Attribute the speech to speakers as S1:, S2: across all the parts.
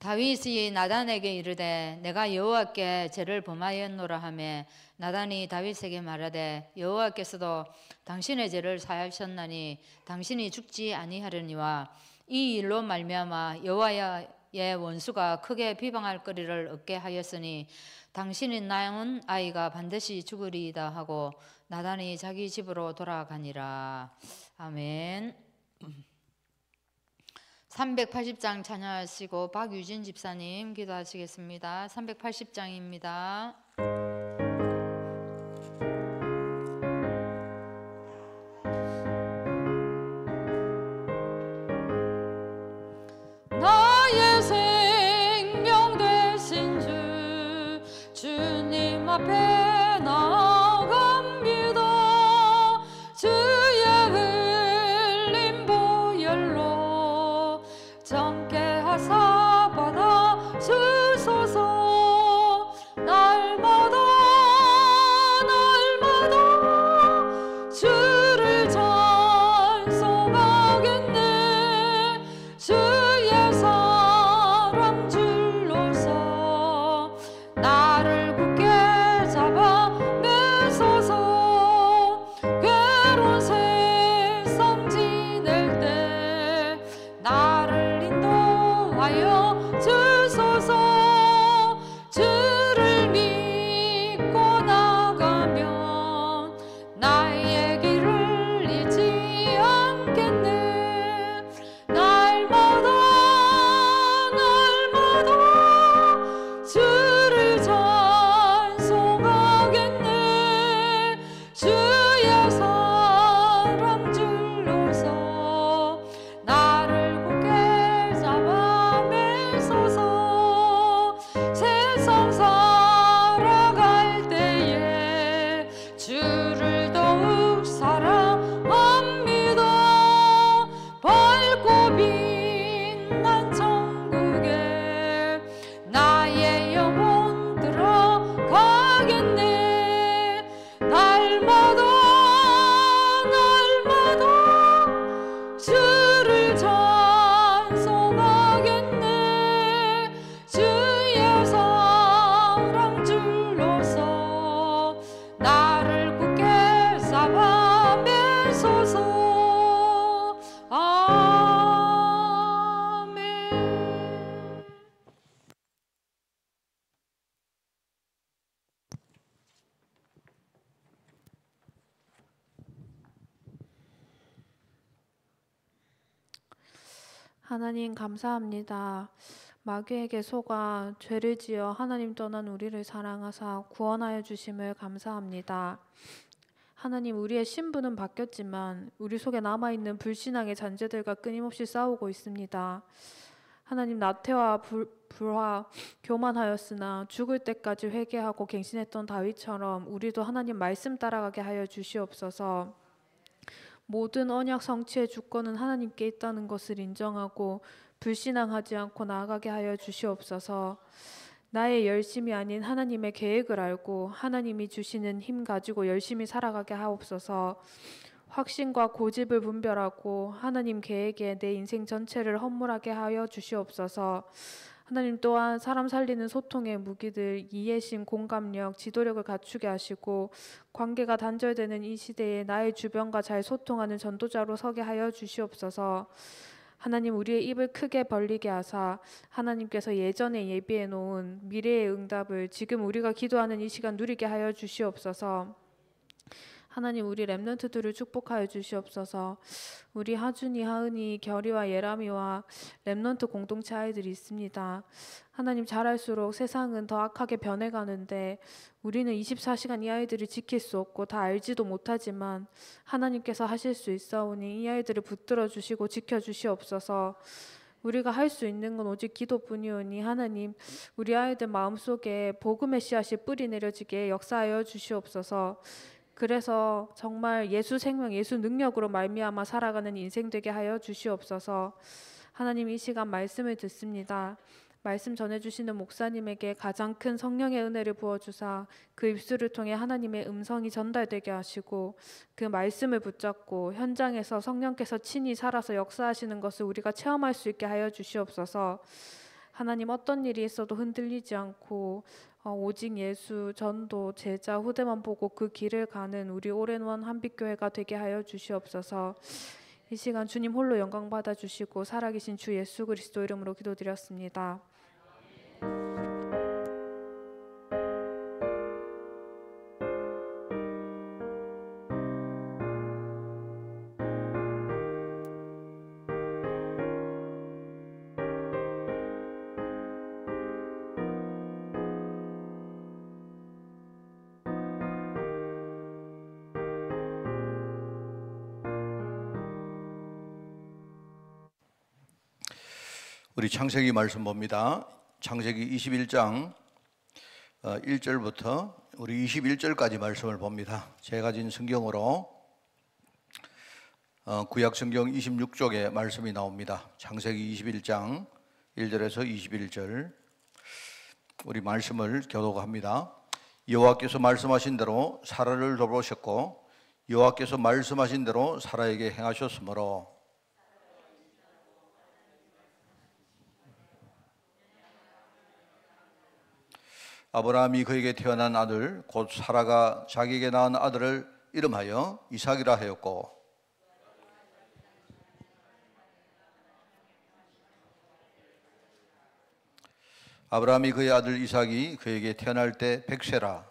S1: 다윗이 나단에게 이르되 내가 여호와께 죄를 범하였노라 하매 나단이 다윗에게 말하되 여호와께서도 당신의 죄를 사하셨나니 당신이 죽지 아니하려니와 이 일로 말미암아 여호와의 원수가 크게 비방할 거리를 얻게 하였으니 당신이 낳은 아이가 반드시 죽으리이다 하고 나단이 자기 집으로 돌아가니라. 아멘. 380장 찬양하시고 박유진 집사님 기도하시겠습니다. 380장입니다. 나의 생명 되신 주 주님 앞에 나아갑니다. 주의 흘린 보혈로 정케 하사 받아 주소서. 날마다 주를 찬송하겠네. 주의 사랑 줄로서 나를 굳게 잡아 매소서. 괴로운 세상 지낼 때 나를 인도하여 주소서. 주를 믿고 나가면 나의 길을 잃지 않겠네. 날마다 주를 찬송하겠네. 주의 사랑 줄로서 나를 굳게 잡아 매소서. 세상 살아갈 때에 주를 더욱 사랑합니다. 밝고 빛난 천국에 나의 영혼 들어가겠네. 날마다 주를 찬송하겠네. 주의 사랑 줄로서 나를 굳게 잡아 매소서. 아멘.
S2: 하나님 감사합니다. 마귀에게 속아 죄를 지어 하나님 떠난 우리를 사랑하사 구원하여 주심을 감사합니다. 하나님, 우리의 신분은 바뀌었지만 우리 속에 남아있는 불신앙의 잔재들과 끊임없이 싸우고 있습니다. 하나님, 나태와 불화, 교만하였으나 죽을 때까지 회개하고 갱신했던 다윗처럼 우리도 하나님 말씀 따라가게 하여 주시옵소서. 모든 언약 성취의 주권은 하나님께 있다는 것을 인정하고 불신앙하지 않고 나아가게 하여 주시옵소서. 나의 열심이 아닌 하나님의 계획을 알고 하나님이 주시는 힘 가지고 열심히 살아가게 하옵소서. 확신과 고집을 분별하고 하나님 계획에 내 인생 전체를 헌물하게 하여 주시옵소서. 하나님 또한 사람 살리는 소통의 무기들, 이해심, 공감력, 지도력을 갖추게 하시고 관계가 단절되는 이 시대에 나의 주변과 잘 소통하는 전도자로 서게 하여 주시옵소서. 하나님, 우리의 입을 크게 벌리게 하사 하나님께서 예전에 예비해 놓은 미래의 응답을 지금 우리가 기도하는 이 시간 누리게 하여 주시옵소서. 하나님, 우리 렘넌트들을 축복하여 주시옵소서. 우리 하준이, 하은이, 결이와 예람이와 렘넌트 공동체 아이들이 있습니다. 하나님, 자랄수록 세상은 더 악하게 변해가는데 우리는 24시간 이 아이들을 지킬 수 없고 다 알지도 못하지만 하나님께서 하실 수 있사오니 이 아이들을 붙들어 주시고 지켜주시옵소서. 우리가 할 수 있는 건 오직 기도뿐이오니 하나님, 우리 아이들 마음속에 복음의 씨앗이 뿌리 내려지게 역사하여 주시옵소서. 그래서 정말 예수 생명, 예수 능력으로 말미암아 살아가는 인생 되게 하여 주시옵소서. 하나님, 이 시간 말씀을 듣습니다. 말씀 전해주시는 목사님에게 가장 큰 성령의 은혜를 부어주사 그 입술을 통해 하나님의 음성이 전달되게 하시고 그 말씀을 붙잡고 현장에서 성령께서 친히 살아서 역사하시는 것을 우리가 체험할 수 있게 하여 주시옵소서. 하나님 어떤 일이 있어도 흔들리지 않고 오직 예수, 전도, 제자, 후대만 보고 그 길을 가는 우리 올인원 한빛교회가 되게 하여 주시옵소서. 이 시간 주님 홀로 영광 받아 주시고 살아계신 주 예수 그리스도 이름으로 기도드렸습니다.
S3: 우리 창세기 말씀 봅니다. 창세기 21장 1절부터 우리 21절까지 말씀을 봅니다. 제가 가진 성경으로 구약 성경 26쪽에 말씀이 나옵니다. 창세기 21장 1절에서 21절 우리 말씀을 교독합니다. 여호와께서 말씀하신 대로 사라를 돌보셨고 여호와께서 말씀하신 대로 사라에게 행하셨으므로 아브라함이 그에게 태어난 아들 곧 사라가 자기에게 낳은 아들을 이름하여 이삭이라 하였고 아브라함이 그의 아들 이삭이 그에게 태어날 때 100세라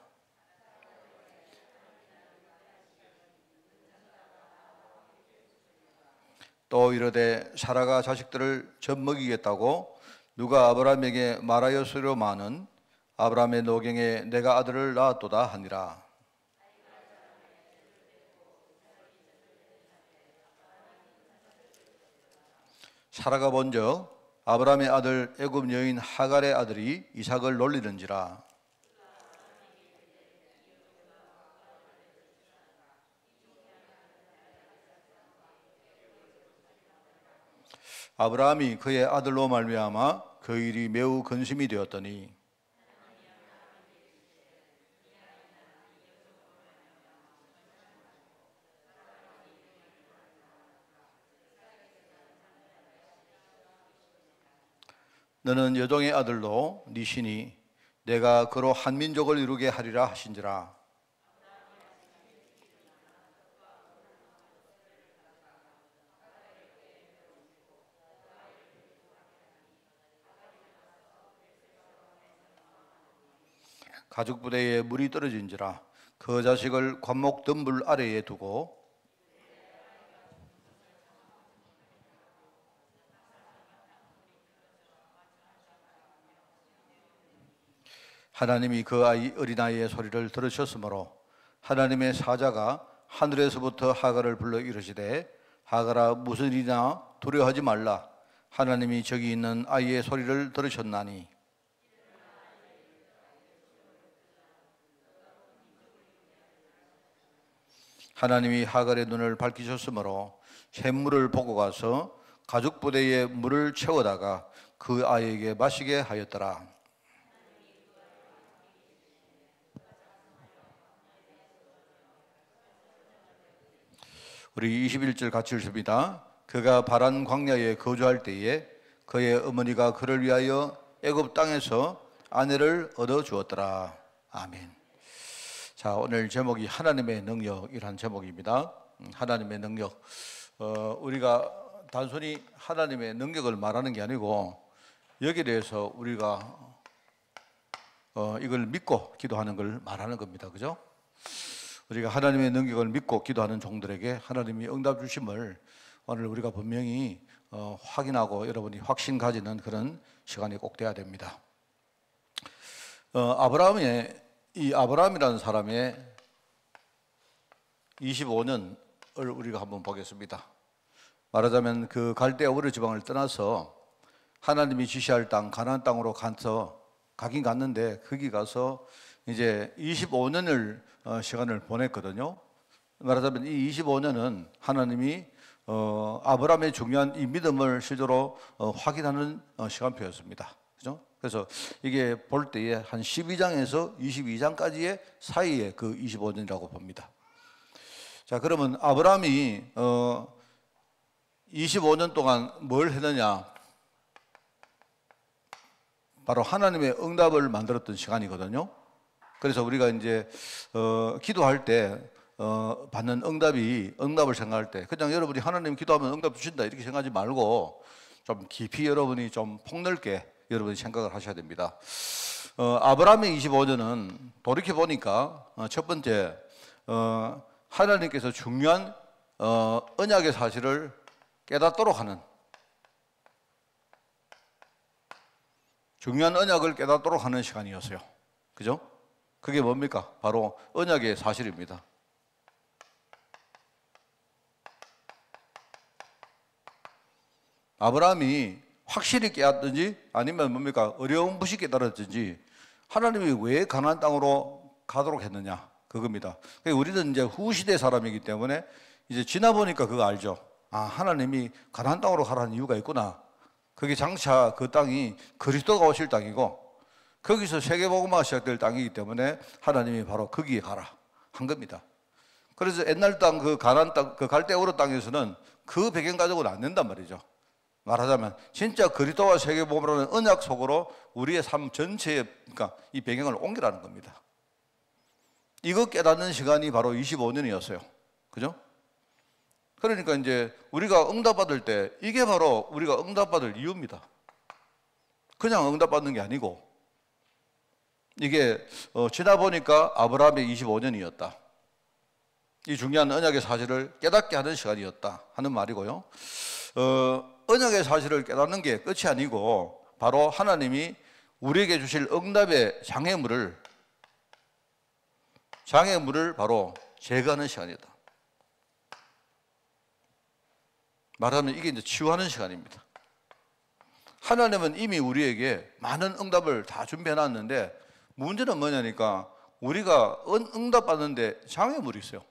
S3: 또 이르되 사라가 자식들을 젖먹이겠다고 누가 아브라함에게 말하였으려마는 아브라함의 노경에 내가 아들을 낳았도다 하니라. 사라가 먼저 아브라함의 아들 애굽 여인 하갈의 아들이 이삭을 놀리는지라. 아브라함이 그의 아들로 말미암아 그 일이 매우 근심이 되었더니 너는 여종의 아들로 네 신이 내가 그로 한 민족을 이루게 하리라 하신지라. 가죽 부대에 물이 떨어진지라 그 자식을 관목 덤불 아래에 두고 하나님이 그 아이 어린아이의 소리를 들으셨으므로 하나님의 사자가 하늘에서부터 하갈을 불러 이르시되 하갈아 무슨 일이냐 두려워하지 말라 하나님이 저기 있는 아이의 소리를 들으셨나니 하나님이 하갈의 눈을 밝히셨으므로 샘물을 보고 가서 가죽 부대에 물을 채워다가 그 아이에게 마시게 하였더라. 우리 21절 같이 읽습니다. 그가 바란 광야에 거주할 때에 그의 어머니가 그를 위하여 애굽 땅에서 아내를 얻어 주었더라. 아멘. 자, 오늘 제목이 하나님의 능력이라는 제목입니다. 하나님의 능력. 우리가 단순히 하나님의 능력을 말하는 게 아니고 여기에 대해서 우리가 이걸 믿고 기도하는 걸 말하는 겁니다. 그죠? 우리가 하나님의 능력을 믿고 기도하는 종들에게 하나님이 응답 주심을 오늘 우리가 분명히 확인하고 여러분이 확신 가지는 그런 시간이 꼭 돼야 됩니다. 아브라함이라는 사람의 25년을 우리가 한번 보겠습니다. 말하자면 그 갈대아 우르 지방을 떠나서 하나님이 지시할 땅 가나안 땅으로 가긴 갔는데 거기 가서 이제 25년을 시간을 보냈거든요. 말하자면 이 25년은 하나님이 아브라함의 중요한 이 믿음을 실제로 확인하는 시간표였습니다. 그죠? 그래서 이게 볼 때에 한 12장에서 22장까지의 사이에 그 25년이라고 봅니다. 자, 그러면 아브라함이 25년 동안 뭘 했느냐? 바로 하나님의 응답을 만들었던 시간이거든요. 그래서 우리가 이제 기도할 때 받는 응답을 생각할 때 그냥 여러분이 하나님 기도하면 응답 주신다 이렇게 생각하지 말고 좀 깊이 여러분이 좀 폭넓게 여러분이 생각을 하셔야 됩니다. 아브라함의 25년은 돌이켜 보니까 첫 번째 하나님께서 중요한 언약의 사실을 깨닫도록 하는, 중요한 언약을 깨닫도록 하는 시간이었어요. 그죠? 그게 뭡니까? 바로 언약의 사실입니다. 아브라함이 확실히 깨닫든지 아니면 뭡니까? 어려움없이 깨달았든지 하나님이 왜 가나안 땅으로 가도록 했느냐? 그겁니다. 우리는 이제 후시대 사람이기 때문에 이제 지나 보니까 그거 알죠. 아, 하나님이 가나안 땅으로 가라는 이유가 있구나. 그게 장차 그 땅이 그리스도가 오실 땅이고 거기서 세계복음화가 시작될 땅이기 때문에 하나님이 바로 거기에 가라 한 겁니다. 그래서 옛날 땅 그 가나안 땅 그 갈대우르 땅에서는 그 배경 가지고는 안 된단 말이죠. 말하자면 진짜 그리스도와 세계복음이라는 언약 속으로 우리의 삶 전체에 그러니까 이 배경을 옮기라는 겁니다. 이거 깨닫는 시간이 바로 25년이었어요. 그죠? 그러니까 이제 우리가 응답받을 때 이게 바로 우리가 응답받을 이유입니다. 그냥 응답받는 게 아니고 이게 지나 보니까 아브라함의 25년이었다. 이 중요한 언약의 사실을 깨닫게 하는 시간이었다 하는 말이고요. 언약의 사실을 깨닫는 게 끝이 아니고 바로 하나님이 우리에게 주실 응답의 장애물을 바로 제거하는 시간이다. 말하면 이게 이제 치유하는 시간입니다. 하나님은 이미 우리에게 많은 응답을 다 준비해 놨는데 문제는 뭐냐니까 우리가 응답받는데 장애물이 있어요.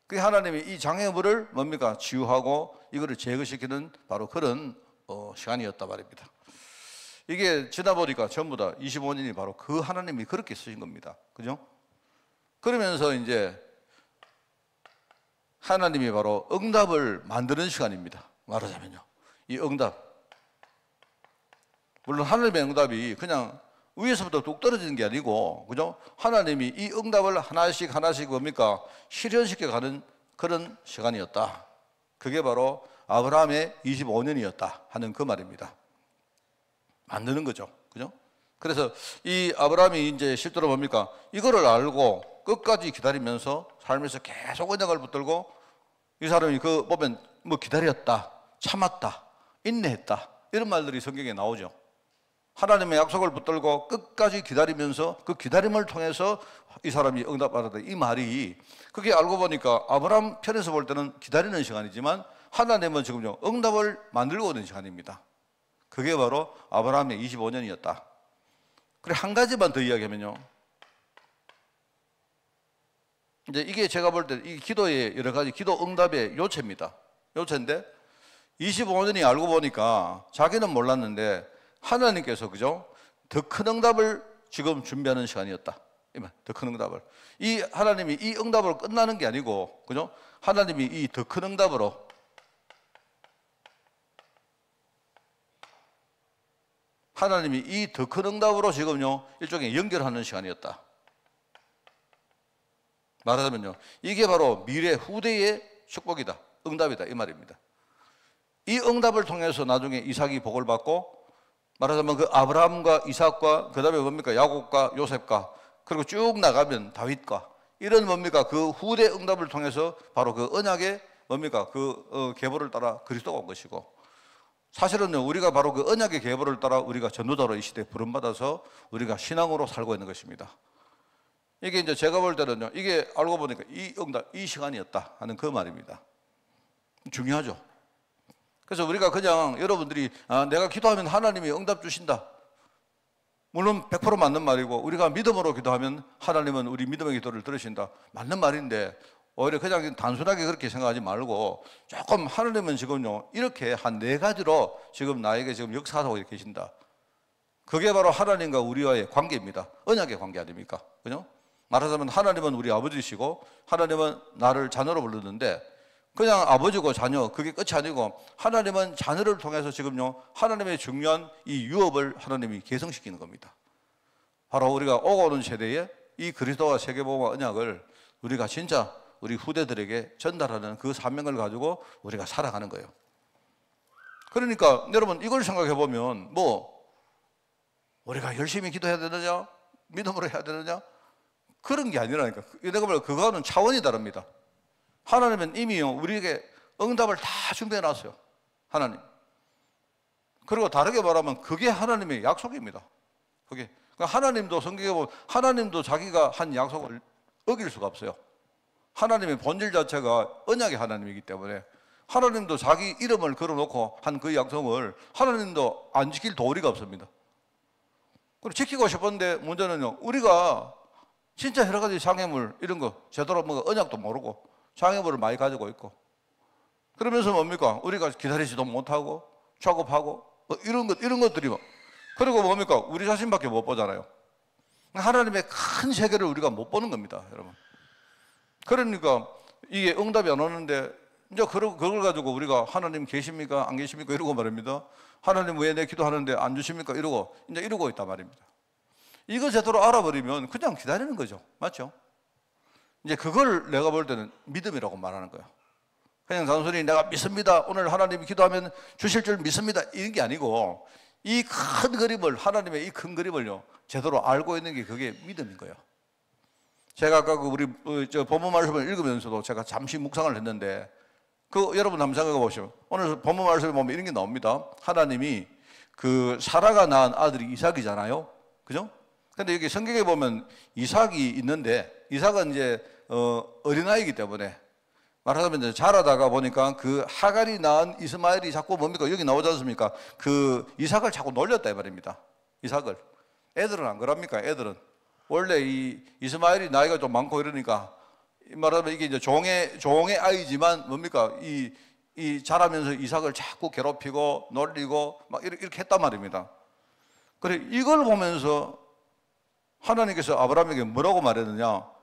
S3: 그 하나님이 이 장애물을 뭡니까? 치유하고 이거를 제거시키는 바로 그런 시간이었단 말입니다. 이게 지나 보니까 전부 다 25년이 바로 그 하나님이 그렇게 쓰신 겁니다. 그죠? 그러면서 이제 하나님이 바로 응답을 만드는 시간입니다. 말하자면요. 이 응답. 물론 하나님의 응답이 그냥 위에서부터 뚝 떨어지는 게 아니고, 그죠? 하나님이 이 응답을 하나씩 뭡니까? 실현시켜 가는 그런 시간이었다. 그게 바로 아브라함의 25년이었다 하는 그 말입니다. 만드는 거죠. 그죠? 그래서 이 아브라함이 이제 실제로 뭡니까? 이거를 알고 끝까지 기다리면서 삶에서 계속 언약을 붙들고 이 사람이 그 보면 뭐 기다렸다, 참았다, 인내했다 이런 말들이 성경에 나오죠. 하나님의 약속을 붙들고 끝까지 기다리면서 그 기다림을 통해서 이 사람이 응답받았다. 이 말이 그게 알고 보니까 아브라함 편에서 볼 때는 기다리는 시간이지만 하나님은 지금요 응답을 만들고 오는 시간입니다. 그게 바로 아브라함의 25년이었다. 그래 한 가지만 더 이야기하면요. 이제 이게 제가 볼 때 이 기도의 여러 가지 기도 응답의 요체입니다. 요체인데 25년이 알고 보니까 자기는 몰랐는데 하나님께서 그죠? 더 큰 응답을 지금 준비하는 시간이었다. 더 큰 응답을. 이 하나님이 이 응답으로 끝나는 게 아니고 그죠? 하나님이 이 더 큰 응답으로 지금요 일종의 연결하는 시간이었다. 말하자면요 이게 바로 미래 후대의 축복이다. 응답이다 이 말입니다. 이 응답을 통해서 나중에 이삭이 복을 받고 말하자면 그 아브라함과 이삭과 그 다음에 뭡니까 야곱과 요셉과 그리고 쭉 나가면 다윗과 이런 뭡니까 그 후대 응답을 통해서 바로 그 언약의 뭡니까 그 계보를 따라 그리스도가 온 것이고 사실은요 우리가 바로 그 언약의 계보를 따라 우리가 전도자로 이 시대에 부름받아서 우리가 신앙으로 살고 있는 것입니다. 이게 이제 제가 볼 때는요 이게 알고 보니까 이 응답 이 시간이었다 하는 그 말입니다. 중요하죠. 그래서 우리가 그냥 여러분들이 내가 기도하면 하나님이 응답 주신다. 물론 100% 맞는 말이고 우리가 믿음으로 기도하면 하나님은 우리 믿음의 기도를 들으신다. 맞는 말인데 오히려 그냥 단순하게 그렇게 생각하지 말고 조금 하나님은 지금요 이렇게 한 4가지로 지금 나에게 지금 역사하고 계신다. 그게 바로 하나님과 우리와의 관계입니다. 언약의 관계 아닙니까? 그죠? 말하자면 하나님은 우리 아버지시고 하나님은 나를 자녀로 부르는데 그냥 아버지고 자녀 그게 끝이 아니고 하나님은 자녀를 통해서 지금요 하나님의 중요한 이 유업을 하나님이 개성시키는 겁니다. 바로 우리가 오고 오는 세대에 이 그리스도와 세계복음과 언약을 우리가 진짜 우리 후대들에게 전달하는 그 사명을 가지고 우리가 살아가는 거예요. 그러니까 여러분 이걸 생각해 보면 뭐 우리가 열심히 기도해야 되느냐 믿음으로 해야 되느냐 그런 게 아니라니까. 내가 보면 그거는 차원이 다릅니다. 하나님은 이미요 우리에게 응답을 다 준비해 놨어요. 하나님. 그리고 다르게 말하면 그게 하나님의 약속입니다. 그게 그러니까 하나님도 성경에 보면 하나님도 자기가 한 약속을 어길 수가 없어요. 하나님의 본질 자체가 언약의 하나님이기 때문에 하나님도 자기 이름을 걸어놓고 한 그 약속을 하나님도 안 지킬 도리가 없습니다. 그리고 지키고 싶은데 문제는요 우리가 진짜 여러 가지 장애물 이런 거 제대로 뭐 언약도 모르고 장애물을 많이 가지고 있고 그러면서 뭡니까 우리가 기다리지도 못하고 조급하고 뭐 이런 것들이 그리고 뭡니까 우리 자신밖에 못 보잖아요. 하나님의 큰 세계를 우리가 못 보는 겁니다, 여러분. 그러니까 이게 응답이 안 오는데 이제 그걸 가지고 우리가 하나님 계십니까 안 계십니까 이러고 말입니다. 하나님 왜 내 기도하는데 안 주십니까 이러고 이제 이러고 있단 말입니다. 이거 제대로 알아버리면 그냥 기다리는 거죠, 맞죠? 이제 그걸 내가 볼 때는 믿음이라고 말하는 거예요. 그냥 단순히 내가 믿습니다 오늘 하나님이 기도하면 주실 줄 믿습니다 이런 게 아니고 이 큰 그림을 하나님의 이 큰 그림을요 제대로 알고 있는 게 그게 믿음인 거예요. 제가 아까 우리 본문 말씀을 읽으면서도 제가 잠시 묵상을 했는데 여러분 한번 생각해 보시면 오늘 본문 말씀에 보면 이런 게 나옵니다. 하나님이 그 사라가 낳은 아들이 이삭이잖아요, 그죠? 근데 여기 성경에 보면 이삭이 있는데 이삭은 이제 어린아이이기 때문에 말하자면 이제 자라다가 보니까 그 하갈이 낳은 이스마엘이 자꾸 뭡니까 여기 나오지 않습니까? 그 이삭을 자꾸 놀렸다 이 말입니다. 이삭을. 애들은 안 그럽니까? 애들은 원래 이 이스마엘이 나이가 좀 많고 이러니까 말하자면 이게 이제 종의 아이지만 뭡니까 이 자라면서 이삭을 자꾸 괴롭히고 놀리고 막 이렇게 했단 말입니다. 그래 이걸 보면서 하나님께서 아브라함에게 뭐라고 말했느냐?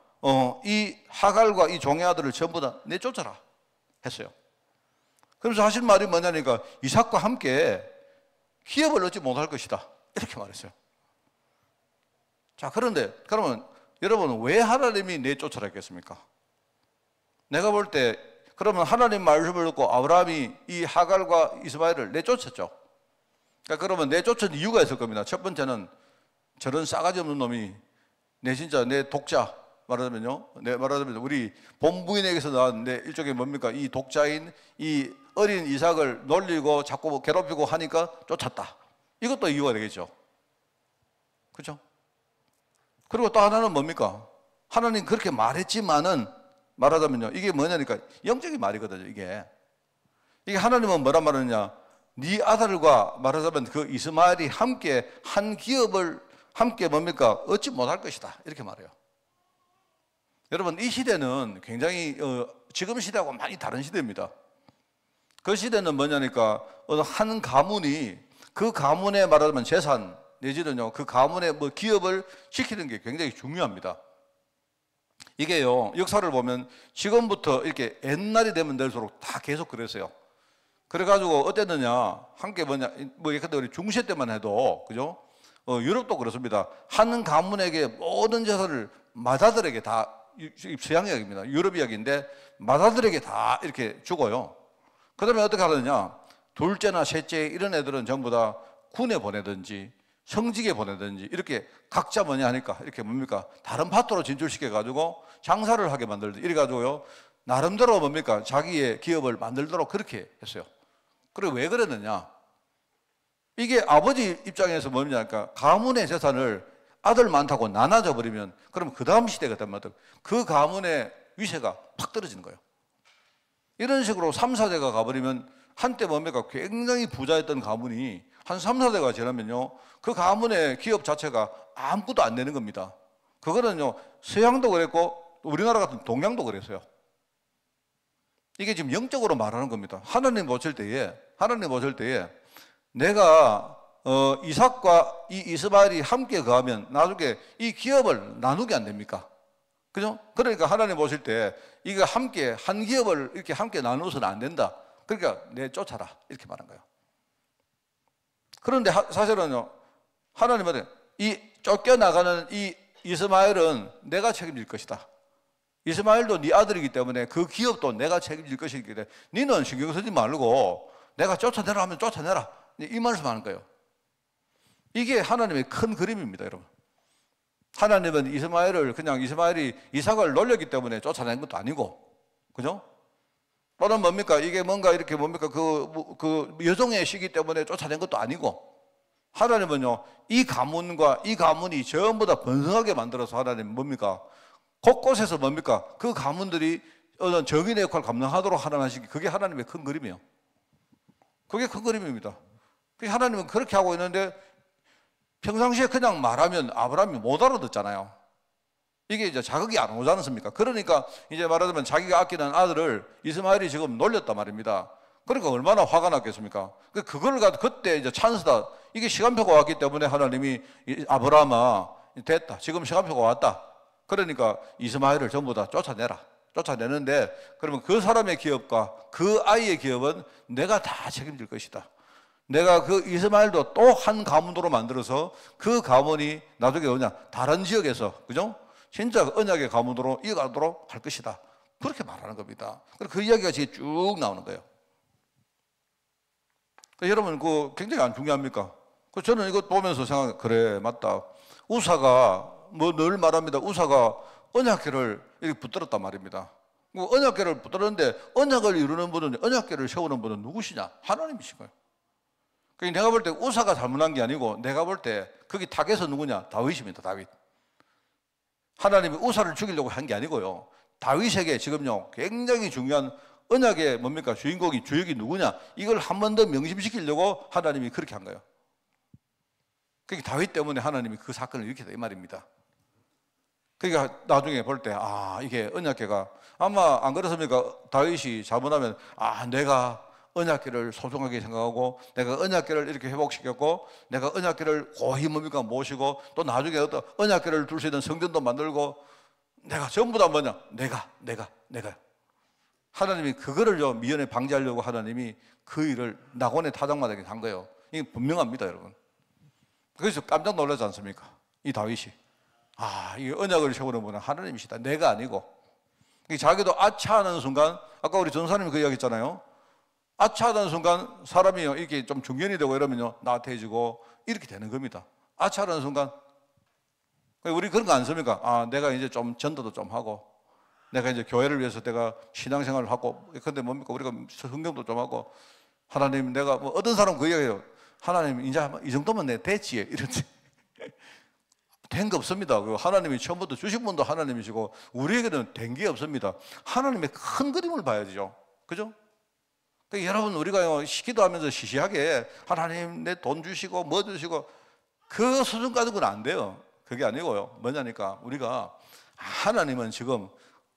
S3: 이 하갈과 이 종의 아들을 전부 다 내쫓아라 했어요. 그래서 하신 말이 뭐냐니까 이삭과 함께 기업을 얻지 못할 것이다 이렇게 말했어요. 자 그런데 그러면 여러분은 왜 하나님이 내쫓아라 했겠습니까? 내가 볼 때 그러면 하나님 말씀을 듣고 아브라함이 이 하갈과 이스마엘을 내쫓았죠. 그러니까 그러면 내쫓은 이유가 있을 겁니다. 첫 번째는 저런 싸가지 없는 놈이 내 독자 말하자면요. 말하자면 우리 본부인에게서 나온 내 일종의 뭡니까? 이 독자인 이 어린 이삭을 놀리고 자꾸 괴롭히고 하니까 쫓았다. 이것도 이유가 되겠죠. 그렇죠? 그리고 또 하나는 뭡니까? 하나님 그렇게 말했지만은 말하자면요. 이게 뭐냐니까 영적인 말이거든요. 이게 하나님은 뭐란 말이냐? 네 아들과 말하자면 그 이스마엘이 함께 한 기업을 함께 뭡니까? 얻지 못할 것이다. 이렇게 말해요. 여러분 이 시대는 굉장히 지금 시대하고 많이 다른 시대입니다. 그 시대는 뭐냐니까 한 가문이 그 가문의 말하자면 재산 내지는요 그 가문의 뭐 기업을 지키는 게 굉장히 중요합니다. 이게요 역사를 보면 지금부터 이렇게 옛날이 되면 될수록 다 계속 그랬어요. 그래가지고 어땠느냐 함께 뭐 예컨대 우리 중세 때만 해도 그죠? 유럽도 그렇습니다. 한 가문에게 모든 재산을 맏아들에게 다 서양 이야기입니다. 유럽 이야기인데 맏아들에게 다 이렇게 주고요. 그 다음에 어떻게 하느냐 둘째나 셋째 이런 애들은 전부 다 군에 보내든지 성직에 보내든지 이렇게 각자 뭐냐 하니까 이렇게 뭡니까 다른 파트로 진출시켜 가지고 장사를 하게 만들듯 이래 가지고요 나름대로 뭡니까 자기의 기업을 만들도록 그렇게 했어요. 그리고 왜 그랬느냐 이게 아버지 입장에서 뭐냐니까 가문의 재산을 아들 많다고 나눠져 버리면 그럼 그 다음 시대가 되면 그 가문의 위세가 팍 떨어지는 거예요. 이런 식으로 3, 4대가 가버리면 한때 뭡니까 굉장히 부자였던 가문이 한 3, 4대가 지나면요 그 가문의 기업 자체가 아무것도 안 되는 겁니다. 그거는요 서양도 그랬고 우리나라 같은 동양도 그랬어요. 이게 지금 영적으로 말하는 겁니다. 하나님 보실 때에 내가 이삭과 이 이스마엘이 함께 거하면 나중에 이 기업을 나누게 안 됩니까? 그죠? 그러니까 하나님 보실 때 이거 함께 한 기업을 이렇게 함께 나누어서는 안 된다. 그러니까 내 쫓아라 이렇게 말한 거예요. 그런데 사실은요, 하나님은 이 쫓겨나가는 이 이스마엘은 내가 책임질 것이다. 이스마엘도 네 아들이기 때문에 그 기업도 내가 책임질 것이기 때문에 너는 신경 쓰지 말고 내가 쫓아내라 하면 쫓아내라. 이 말씀하는 거예요. 이게 하나님의 큰 그림입니다, 여러분. 하나님은 이스마엘을 그냥 이스마엘이 이삭을 놀렸기 때문에 쫓아낸 것도 아니고, 그죠? 또는 뭡니까? 이게 뭔가 이렇게 뭡니까? 그 여종의 시기 때문에 쫓아낸 것도 아니고, 하나님은요, 이 가문과 이 가문이 전부 다 번성하게 만들어서 하나님 뭡니까? 곳곳에서 뭡니까? 그 가문들이 어떤 정인의 역할을 감당하도록 하나님 하시기, 그게 하나님의 큰 그림이에요. 그게 큰 그림입니다. 하나님은 그렇게 하고 있는데 평상시에 그냥 말하면 아브라함이 못 알아듣잖아요. 이게 이제 자극이 안 오지 않습니까? 그러니까 이제 말하자면 자기가 아끼는 아들을 이스마엘이 지금 놀렸단 말입니다. 그러니까 얼마나 화가 났겠습니까? 그걸 가지고 그때 이제 찬스다. 이게 시간표가 왔기 때문에 하나님이 아브라함아 됐다. 지금 시간표가 왔다. 그러니까 이스마엘을 전부 다 쫓아내라. 쫓아내는데 그러면 그 사람의 기업과 그 아이의 기업은 내가 다 책임질 것이다. 내가 그 이스마엘도 또 한 가문으로 만들어서 그 가문이 나중에 뭐냐 다른 지역에서 그죠? 진짜 언약의 가문으로 이어가도록 할 것이다. 그렇게 말하는 겁니다. 그 이야기가 지금 쭉 나오는 거예요. 여러분 그 굉장히 안 중요합니까? 저는 이것 보면서 생각 그래 맞다. 우사가 뭐 늘 말합니다. 우사가 언약궤를 이렇게 붙들었단 말입니다. 언약궤를 붙들었는데 언약을 이루는 분은 언약궤를 세우는 분은 누구시냐? 하나님이신 거예요. 그러니까 내가 볼 때 우사가 잘못한 게 아니고 내가 볼 때 거기 타겟은 누구냐? 다윗입니다. 다윗. 하나님이 우사를 죽이려고 한 게 아니고요. 다윗에게 지금요 굉장히 중요한 언약의 뭡니까? 주인공이 주역이 누구냐? 이걸 한 번 더 명심시키려고 하나님이 그렇게 한 거예요. 그러니까 다윗 때문에 하나님이 그 사건을 일으켰다 이 말입니다. 그러니까 나중에 볼 때 이게 언약궤가 아마 안 그렇습니까? 다윗이 잘못하면 내가 언약궤를 소중하게 생각하고 내가 언약궤를 이렇게 회복시켰고 내가 언약궤를 고이 뭡니까 모시고 또 나중에 어떤 언약궤를 둘 수 있는 성전도 만들고 내가 전부 다 뭐냐? 내가 하나님이 그거를요 미연에 방지하려고 하나님이 그 일을 낙원의 타작마당에 한 거예요. 이게 분명합니다, 여러분. 그래서 깜짝 놀라지 않습니까? 이 다윗이 이 언약을 세우는 분은 하나님이시다. 내가 아니고. 자기도 아차하는 순간 아까 우리 전사님이 그 이야기 했잖아요. 아차하는 순간 사람이 이렇게 좀 중견이 되고 이러면요 나태해지고 이렇게 되는 겁니다. 아차하는 순간 우리 그런 거 안 씁니까? 내가 이제 좀 전도도 좀 하고 내가 이제 교회를 위해서 내가 신앙생활을 하고 근데 뭡니까? 우리가 성경도 좀 하고 하나님 내가 뭐 어떤 사람 그 이야기해요. 하나님 이제 이 정도면 내 됐지 이렇지. 된 거 없습니다. 하나님이 처음부터 주신 분도 하나님이시고 우리에게는 된 게 없습니다. 하나님의 큰 그림을 봐야죠. 그죠? 그러니까 여러분 우리가 기도하면서 시시하게 하나님 내 돈 주시고 뭐 주시고 그 수준 가지고는 안 돼요. 그게 아니고요. 뭐냐니까 우리가 하나님은 지금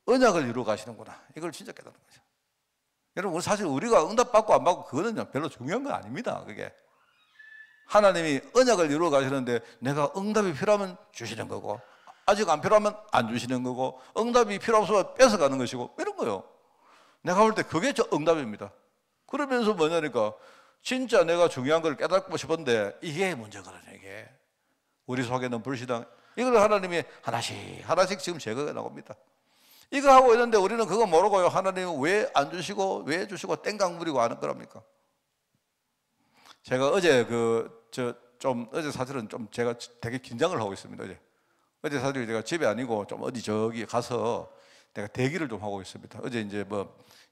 S3: 언약을 이루어 가시는구나. 이걸 진짜 깨닫는 거죠. 여러분 사실 우리가 응답받고 안 받고 그거는 별로 중요한 건 아닙니다. 그게. 하나님이 언약을 이루어 가시는데 내가 응답이 필요하면 주시는 거고 아직 안 필요하면 안 주시는 거고 응답이 필요 없으면 뺏어가는 것이고 이런 거예요. 내가 볼 때 그게 응답입니다. 그러면서 뭐냐니까 진짜 내가 중요한 걸 깨닫고 싶은데 이게 문제거든요. 이게 우리 속에는 불신앙 이걸 하나님이 하나씩 지금 제거해 나옵니다. 이거 하고 있는데 우리는 그거 모르고요. 하나님은 왜 안 주시고 왜 주시고 땡강 부리고 하는 거랍니까? 제가 어제 어제 사실은 좀 제가 되게 긴장을 하고 있습니다. 어제 사실 제가 집에 아니고 좀 어디 저기 가서 내가 대기를 좀 하고 있습니다. 어제 이제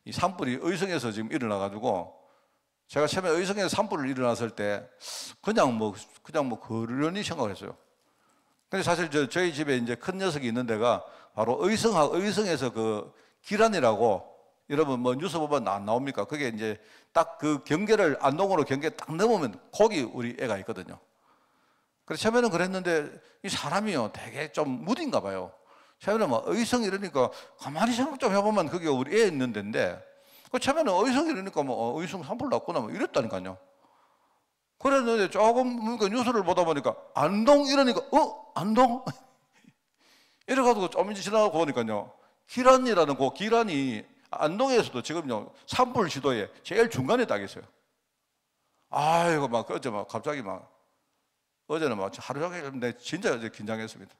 S3: 이 산불이 의성에서 지금 일어나가지고 제가 처음에 의성에서 산불을 일어났을 때 그냥 그러니 생각을 했어요. 근데 사실 저희 집에 이제 큰 녀석이 있는 데가 바로 의성에서 그 기란이라고 여러분 뉴스 보면 안 나옵니까? 그게 이제 딱 그 경계를 안동으로 경계 딱 넘으면 거기 우리 애가 있거든요. 그래서 처음에는 그랬는데 이 사람이요 되게 좀 무딘가 봐요. 처음에는 의성 이러니까 가만히 생각 좀 해보면 그게 우리 애 있는 데인데 처음에는 의성 이러니까 의성 산불 났구나 이랬다니까요. 그랬는데 조금 뉴스를 보다 보니까 안동 이러니까 안동? 이래가지고 좀 이제 지나가고 보니까요, 기란이라는 그 기란이 안동에서도 지금요 산불 지도에 제일 중간에 딱 있어요. 아이고 막 어제 막 갑자기 막 어제는 막 하루 종일 내 진짜 어제 긴장했습니다.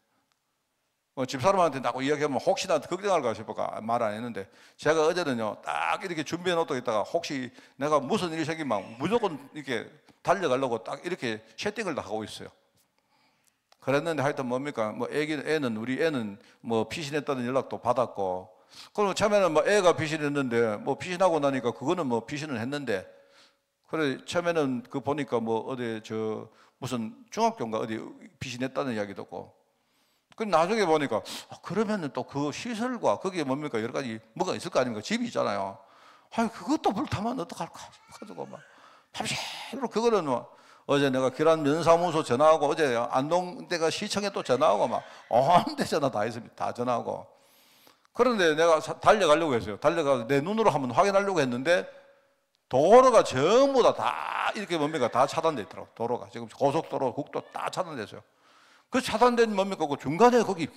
S3: 집사람한테 나고 이야기하면 혹시나 걱정할까 싶어가 말 안 했는데, 제가 어제는요 딱 이렇게 준비해 놓고 있다가 혹시 내가 무슨 일이 생기면 무조건 이렇게 달려가려고 딱 이렇게 세팅을 다 하고 있어요. 그랬는데 하여튼 뭡니까, 뭐 우리 애는 뭐 피신했다는 연락도 받았고, 그럼 처음에는 뭐 애가 피신했는데 뭐 피신하고 나니까 그거는 뭐 피신을 했는데, 그래 처음에는 그 보니까 뭐 어디 저 무슨 중학교인가 어디 피신했다는 이야기도 있고, 그 나중에 보니까 그러면은 또 그 시설과 거기에 뭡니까 여러 가지 뭐가 있을 거 아닙니까? 집이 있잖아요. 아니 그것도 불타면 어떡할까 가지고 막 밤새도록 그거는 뭐 어제 내가 기란 면사무소 전화하고, 어제 안동대가 시청에 또 전화하고 막 온 데 전화 다 했습니다. 다 전화하고. 그런데 내가 달려가려고 했어요. 달려가 내 눈으로 한번 확인하려고 했는데 도로가 전부 다 이렇게 뭡니까 다 차단돼 있더라고. 도로가 지금 고속도로 국도 다 차단됐어요. 그 차단된 뭡니까 그 중간에 거기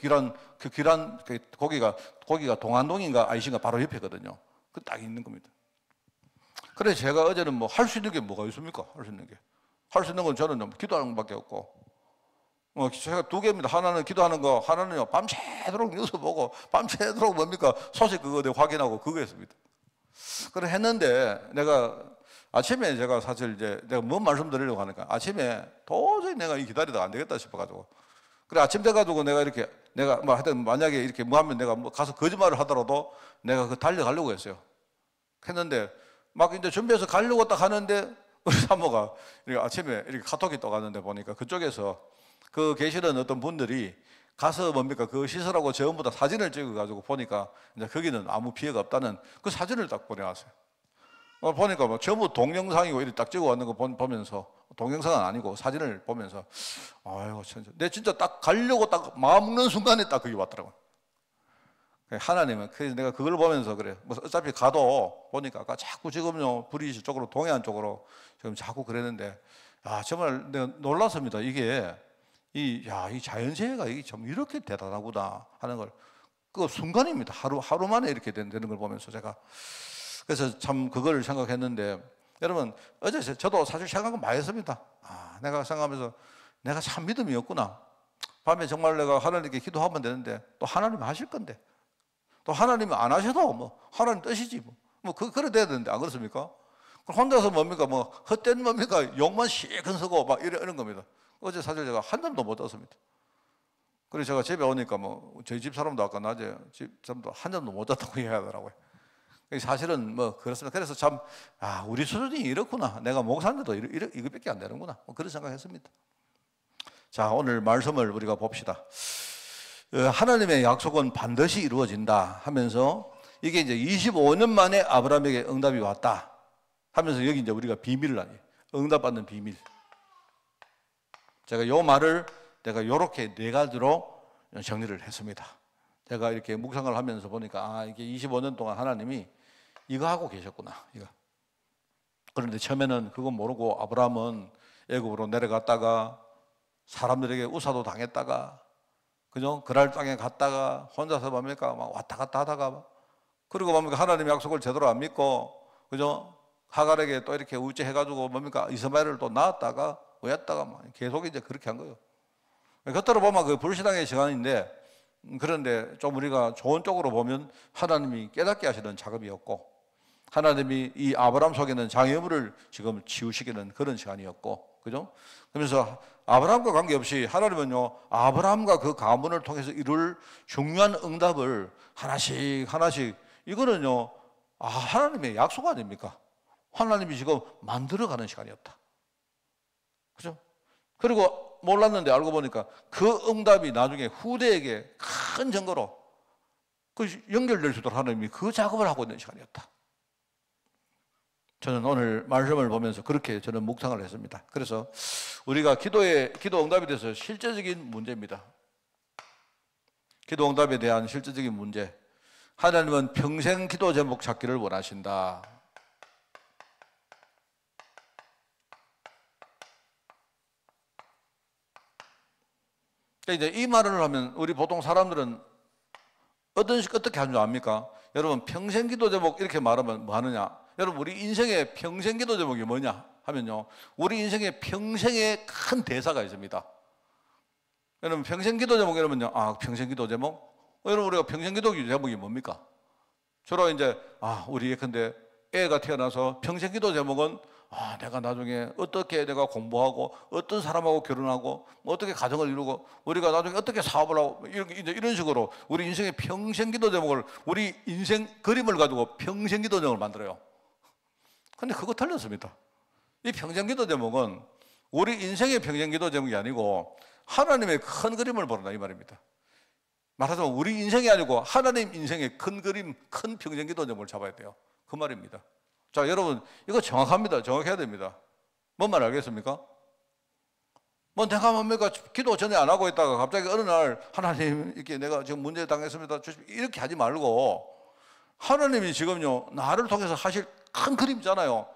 S3: 거기가 동안동인가 아이신가 바로 옆에거든요. 그 딱 있는 겁니다. 그래서 제가 어제는 뭐 할 수 있는 게 뭐가 있습니까? 할 수 있는 게. 할 수 있는 건 저는 기도하는 것밖에 없고, 제가 두 개입니다. 하나는 기도하는 거, 하나는요 밤새도록 뉴스 보고 밤새도록 뭡니까 소식 그거 내가 확인하고 그거였습니다. 그래 했는데 내가 아침에 제가 사실 이제 내가 뭔 말씀드리려고 하니까 아침에 도저히 내가 기다리다가 안 되겠다 싶어가지고, 그래 아침 돼가지고 내가 뭐 하여튼 만약에 이렇게 뭐 하면 내가 뭐 가서 거짓말을 하더라도 내가 그 달려가려고 했어요. 했는데 막 이제 준비해서 가려고 딱 하는데 우리 사모가 이렇게 아침에 이렇게 카톡이 또 갔는데 보니까 그쪽에서 그 계시는 어떤 분들이 가서 뭡니까 그 시설하고 전부 다 사진을 찍어가지고 보니까 이제 거기는 아무 피해가 없다는 그 사진을 딱 보내왔어요. 보니까 뭐 전부 동영상이고 이렇게 딱 찍어왔는 거 보면서, 동영상은 아니고 사진을 보면서 아이고 내 진짜 딱 가려고 딱 마음 먹는 순간에 딱 거기 왔더라고요. 하나님은 그래서 내가 그걸 보면서 그래 뭐 어차피 가도 보니까 아까 자꾸 지금요 불이 저쪽으로 동해안 쪽으로 지금 자꾸 그랬는데, 정말 내가 놀랐습니다. 이게 이 자연재해가 이게 참 이렇게 대단하구나 하는 걸 그 순간입니다. 하루 만에 이렇게 되는 걸 보면서 제가 그래서 참 그걸 생각했는데, 여러분 어제 저도 사실 생각은 많이 했습니다. 내가 생각하면서 내가 참 믿음이 없구나. 밤에 정말 내가 하나님께 기도하면 되는데 또 하나님 하실 건데, 또 하나님이 안 하셔도 뭐 하나님 뜻이지 그래 돼야 되는데 안 그렇습니까? 혼자서 뭡니까 뭐 헛된 뭡니까 욕만 시큰 서고 막 이런 겁니다. 어제 사실 제가 한 점도 못 잤습니다. 그래서 제가 집에 오니까 뭐 저희 집 사람도 아까 낮에 집 사람도 한 점도 못 잤다고 얘기하더라고요. 사실은 뭐 그렇습니다. 그래서 참 우리 수준이 이렇구나. 내가 목사인데도 이거밖에 안 되는구나. 그런 생각했습니다. 자, 오늘 말씀을 우리가 봅시다. 하나님의 약속은 반드시 이루어진다 하면서 이게 이제 25년 만에 아브라함에게 응답이 왔다 하면서 여기 이제 우리가 비밀을 아니 응답받는 비밀. 제가 요 말을 내가 요렇게 네 가지로 정리를 했습니다. 제가 이렇게 묵상을 하면서 보니까 이게 25년 동안 하나님이 이거 하고 계셨구나. 이거. 그런데 처음에는 그거 모르고 아브라함은 애굽으로 내려갔다가 사람들에게 우사도 당했다가 그죠? 그랄 땅에 갔다가 혼자서 뭡니까 막 왔다 갔다 하다가 그리고 뭡니까 하나님의 약속을 제대로 안 믿고 그죠? 하갈에게 또 이렇게 우째해가지고 뭡니까 이스마엘을 또 낳았다가 왜였다가 막 계속 이제 그렇게 한 거예요. 겉으로 보면 그 불신앙의 시간인데, 그런데 좀 우리가 좋은 쪽으로 보면 하나님이 깨닫게 하시는 작업이었고, 하나님이 이 아브라함 속에는 장애물을 지금 치우시기는 그런 시간이었고, 그죠? 그러면서 아브라함과 관계없이 하나님은요, 아브라함과 그 가문을 통해서 이룰 중요한 응답을 하나씩 이거는요, 하나님의 약속 아닙니까? 하나님이 지금 만들어가는 시간이었다. 그죠? 그리고 몰랐는데 알고 보니까 그 응답이 나중에 후대에게 큰 증거로 연결될 수 있도록 하나님이 그 작업을 하고 있는 시간이었다. 저는 오늘 말씀을 보면서 그렇게 저는 묵상을 했습니다. 그래서 우리가 기도 응답에 대해서 실제적인 문제입니다. 기도 응답에 대한 실제적인 문제. 하나님은 평생 기도 제목 찾기를 원하신다. 이제 이 말을 하면 우리 보통 사람들은 어떻게 하는 줄 압니까? 여러분, 평생 기도 제목 이렇게 말하면 뭐 하느냐? 여러분, 우리 인생의 평생 기도 제목이 뭐냐 하면요, 우리 인생의 평생의 큰 대사가 있습니다. 여러분, 평생 기도 제목 이러면요, 평생 기도 제목? 여러분, 우리가 평생 기도 제목이 뭡니까? 주로 이제 우리 예컨대 애가 태어나서 평생 기도 제목은 내가 나중에 어떻게 내가 공부하고 어떤 사람하고 결혼하고 어떻게 가정을 이루고 우리가 나중에 어떻게 사업을 하고 이런 식으로 우리 인생의 평생 기도 제목을, 우리 인생 그림을 가지고 평생 기도 제목을 만들어요. 근데 그거 틀렸습니다. 이 평생 기도 제목은 우리 인생의 평생 기도 제목이 아니고 하나님의 큰 그림을 보라 이 말입니다. 말하자면 우리 인생이 아니고 하나님 인생의 큰 그림, 큰 평생 기도 제목을 잡아야 돼요. 그 말입니다. 자, 여러분, 이거 정확합니다. 정확해야 됩니다. 뭔 말 알겠습니까? 뭐 내가 뭡니까? 기도 전에 안 하고 있다가 갑자기 어느 날 하나님 이렇게 내가 지금 문제 당했습니다, 이렇게 하지 말고 하나님이 지금요 나를 통해서 하실 큰 그림이잖아요.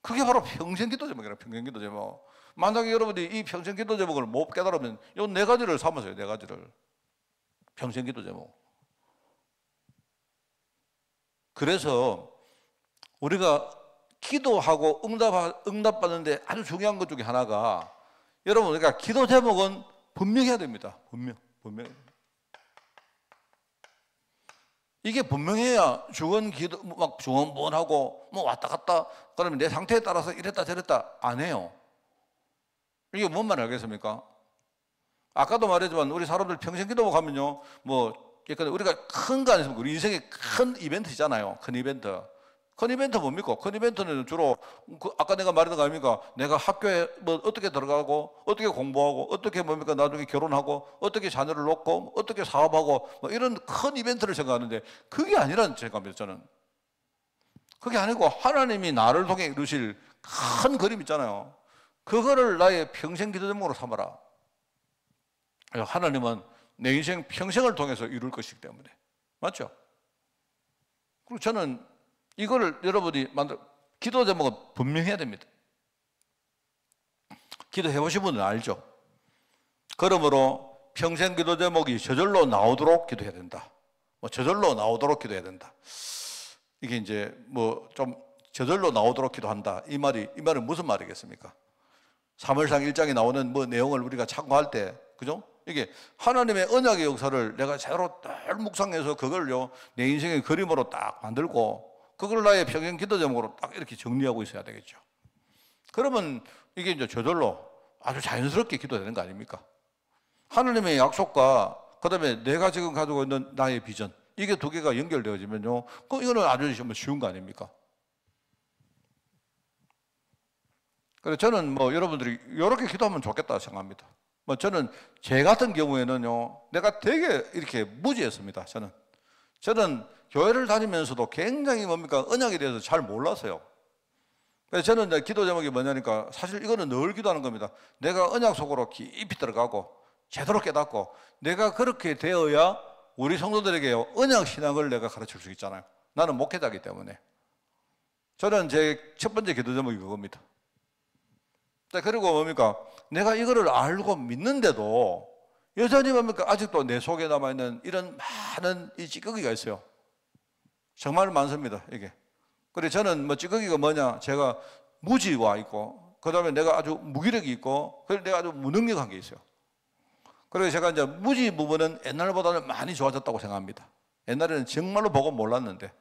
S3: 그게 바로 평생 기도 제목이에요. 평생 기도 제목. 만약에 여러분이 이 평생 기도 제목을 못 깨달으면 이 네 가지를 삼으세요. 네 가지를. 평생 기도 제목. 그래서 우리가 기도하고 응답받는데 아주 중요한 것 중에 하나가, 여러분, 그러니까 기도 제목은 분명해야 됩니다. 분명. 이게 분명해야 중언기도 막 중언부언하고 뭐 왔다 갔다 그러면 내 상태에 따라서 이랬다 저랬다 안 해요. 이게 뭔 말 알겠습니까? 아까도 말했지만 우리 사람들 평생 기도목 하면요, 뭐 우리가 큰 거 아니습니까? 우리 인생의 큰 이벤트잖아요. 큰 이벤트. 큰 이벤트 뭡니까? 큰 이벤트는 주로 아까 내가 말했던 거 아닙니까? 내가 학교에 뭐 어떻게 들어가고 어떻게 공부하고 어떻게 뭡니까? 나중에 결혼하고 어떻게 자녀를 놓고 어떻게 사업하고 뭐 이런 큰 이벤트를 생각하는데 그게 아니라는 생각합니다. 저는 그게 아니고 하나님이 나를 통해 이루실 큰 그림 있잖아요. 그거를 나의 평생 기도 제목으로 삼아라. 하나님은 내 인생 평생을 통해서 이룰 것이기 때문에. 맞죠? 그리고 저는 이거를 여러분이 기도 제목은 분명해야 됩니다. 기도해 보신 분은 알죠? 그러므로 평생 기도 제목이 저절로 나오도록 기도해야 된다. 뭐 저절로 나오도록 기도해야 된다. 이게 이제 뭐 좀 저절로 나오도록 기도한다. 이 말은 무슨 말이겠습니까? 사무엘상 1장에 나오는 뭐 내용을 우리가 참고할 때, 그죠? 이게 하나님의 언약의 역사를 내가 제대로 딱 묵상해서 그걸요 내 인생의 그림으로 딱 만들고 그걸 나의 평생 기도 제목으로 딱 이렇게 정리하고 있어야 되겠죠. 그러면 이게 이제 저절로 아주 자연스럽게 기도되는 거 아닙니까? 하나님의 약속과 그다음에 내가 지금 가지고 있는 나의 비전, 이게 두 개가 연결되어지면요, 이거는 아주 쉬운 거 아닙니까? 그래서 저는 뭐 여러분들이 이렇게 기도하면 좋겠다 생각합니다. 뭐 저는 제 같은 경우에는요, 내가 되게 이렇게 무지했습니다. 저는 교회를 다니면서도 굉장히 뭡니까? 언약에 대해서 잘 몰랐어요. 그래서 저는 이제 기도 제목이 뭐냐니까 사실 이거는 늘 기도하는 겁니다. 내가 언약 속으로 깊이 들어가고 제대로 깨닫고 내가 그렇게 되어야 우리 성도들에게 언약 신앙을 내가 가르칠 수 있잖아요. 나는 목회자이기 때문에. 저는 제 첫 번째 기도 제목이 그겁니다. 그리고 뭡니까? 내가 이거를 알고 믿는데도 여전히 뭡니까? 아직도 내 속에 남아있는 이런 많은 이 찌꺼기가 있어요. 정말 많습니다, 이게. 그래서 저는 뭐 찌꺼기가 뭐냐? 제가 무지와 있고, 그 다음에 내가 아주 무기력이 있고, 그래서 내가 아주 무능력한 게 있어요. 그래서 제가 이제 무지 부분은 옛날보다는 많이 좋아졌다고 생각합니다. 옛날에는 정말로 보고 몰랐는데.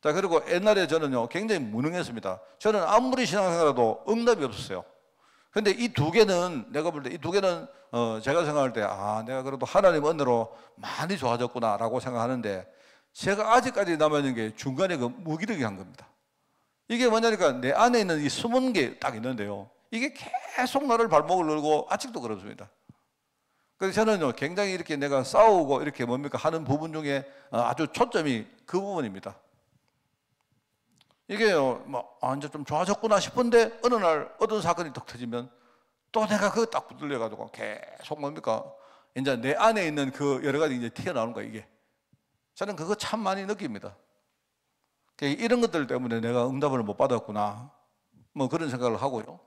S3: 자, 그리고 옛날에 저는요, 굉장히 무능했습니다. 저는 아무리 신앙생활해도 응답이 없었어요. 근데 이 두 개는, 내가 볼 때 이 두 개는, 제가 생각할 때, 내가 그래도 하나님 은혜로 많이 좋아졌구나라고 생각하는데, 제가 아직까지 남아있는 게 중간에 그 무기력이 한 겁니다. 이게 뭐냐니까 내 안에 있는 이 숨은 게 딱 있는데요. 이게 계속 나를 발목을 걸고 아직도 그렇습니다. 그래서 저는요, 굉장히 이렇게 내가 싸우고 이렇게 뭡니까 하는 부분 중에 아주 초점이 그 부분입니다. 이게요, 이제 좀 좋아졌구나 싶은데 어느 날 어떤 사건이 딱 터지면 또 내가 그거 딱 붙들려가지고 계속 뭡니까? 이제 내 안에 있는 그 여러 가지 이제 튀어나오는 거야, 이게. 저는 그거 참 많이 느낍니다. 이런 것들 때문에 내가 응답을 못 받았구나. 뭐 그런 생각을 하고요.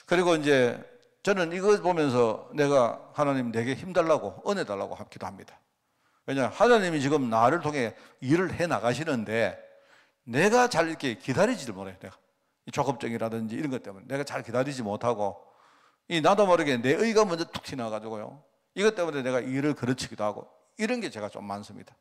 S3: 그리고 이제 저는 이거 보면서 내가 하나님 내게 힘달라고 은혜 달라고 기도합니다. 왜냐하면 하나님이 지금 나를 통해 일을 해 나가시는데 내가 잘 이렇게 기다리지를 못해요. 내가 조급증이라든지 이런 것 때문에 내가 잘 기다리지 못하고 나도 모르게 내 의가 먼저 툭 튀나가지고요. 이것 때문에 내가 일을 그르치기도 하고 이런 게 제가 좀 많습니다.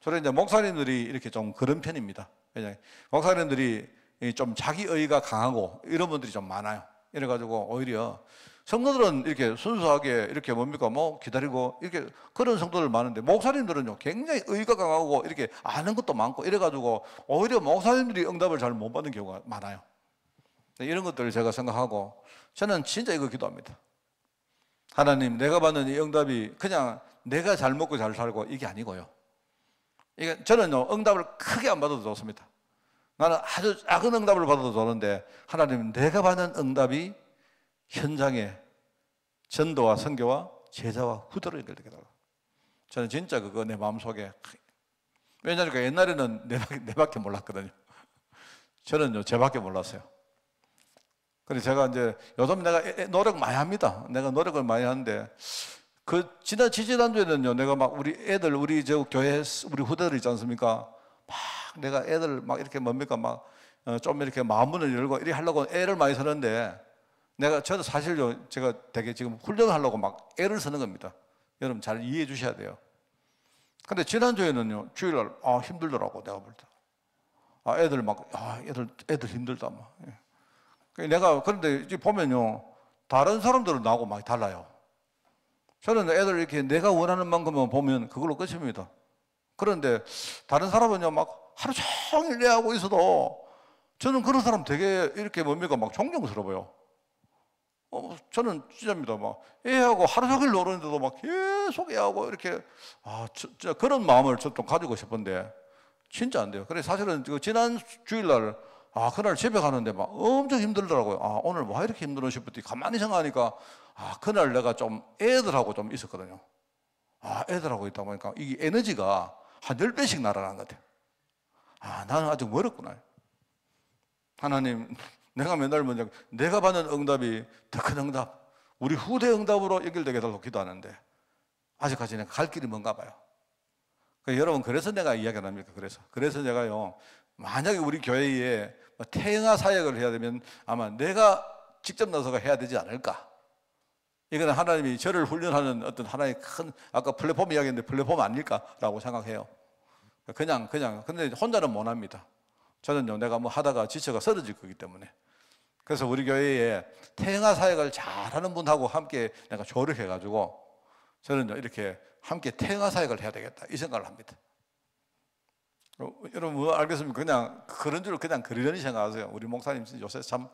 S3: 저는 이제 목사님들이 이렇게 좀 그런 편입니다. 왜냐하면 목사님들이 좀 자기 의가 강하고 이런 분들이 좀 많아요. 이래가지고 오히려 성도들은 이렇게 순수하게 이렇게 뭡니까 뭐 기다리고 이렇게 그런 성도들 많은데 목사님들은요 굉장히 의가 강하고 이렇게 아는 것도 많고 이래가지고 오히려 목사님들이 응답을 잘 못 받는 경우가 많아요. 이런 것들을 제가 생각하고 저는 진짜 이거 기도합니다. 하나님, 내가 받는 이 응답이 그냥 내가 잘 먹고 잘 살고 이게 아니고요. 이게 저는요 응답을 크게 안 받아도 좋습니다. 나는 아주 작은 응답을 받아도 좋은데 하나님, 내가 받는 응답이 현장에 전도와 선교와 제자와 후대로 연결되게 달라. 저는 진짜 그거 내 마음속에. 왜냐하니까 옛날에는 내밖에 몰랐거든요. 저는요 제밖에 몰랐어요. 그래서 제가 이제 요즘 내가 노력 많이 합니다. 내가 노력을 많이 하는데 그 지난주에는요 내가 막 우리 애들 우리 저 교회 우리 후대들 있지 않습니까? 막 내가 애들 막 이렇게 뭡니까 막 좀 이렇게 마음문을 열고 이렇게 하려고 애를 많이 쓰는데 저도 사실요 제가 되게 지금 훈련을 하려고 막 애를 쓰는 겁니다. 여러분 잘 이해해 주셔야 돼요. 근데 지난주에는요 주일날 힘들더라고 내가 볼 때. 애들 막 애들 힘들다 막. 내가 그런데 이제 보면요 다른 사람들은 나하고 많이 달라요. 저는 애들 이렇게 내가 원하는 만큼만 보면 그걸로 끝입니다. 그런데 다른 사람은요 막 하루 종일 애하고 있어도 저는 그런 사람 되게 이렇게 뭡니까 막 존경스러워요. 저는 진짜입니다. 막 애하고 하루 종일 노는데도 막 계속 애하고 이렇게 진짜 그런 마음을 좀 가지고 싶은데 진짜 안 돼요. 그래서 사실은 지난 주일날 그날 집에 가는데 막 엄청 힘들더라고요. 오늘 왜 이렇게 힘들어 싶었더니 가만히 생각하니까 그날 내가 좀 애들하고 좀 있었거든요. 애들하고 있다 보니까 이게 에너지가 한 10배씩 날아간 것 같아요. 나는 아직 멀었구나. 하나님, 내가 맨날 먼저 내가 받는 응답이 더 큰 응답, 우리 후대 응답으로 연결되게 해달라고 기도하는데 아직까지 내가 갈 길이 먼가 봐요. 여러분 그래서 내가 이야기를 합니까? 그래서 내가요 만약에 우리 교회에 태영아 사역을 해야 되면 아마 내가 직접 나서가 해야 되지 않을까. 이거는 하나님이 저를 훈련하는 어떤 하나의 큰 아까 플랫폼 이야기했는데 플랫폼 아닐까라고 생각해요. 그냥 근데 혼자는 못 합니다. 저는요 내가 뭐 하다가 지쳐가 쓰러질 거기 때문에. 그래서 우리 교회에 태영아 사역을 잘하는 분하고 함께 내가 조력해가지고 저는요 이렇게 함께 태영아 사역을 해야 되겠다 이 생각을 합니다. 여러분 뭐 알겠습니까? 그냥 그런 줄 그냥 그러려니 생각하세요. 우리 목사님 요새 참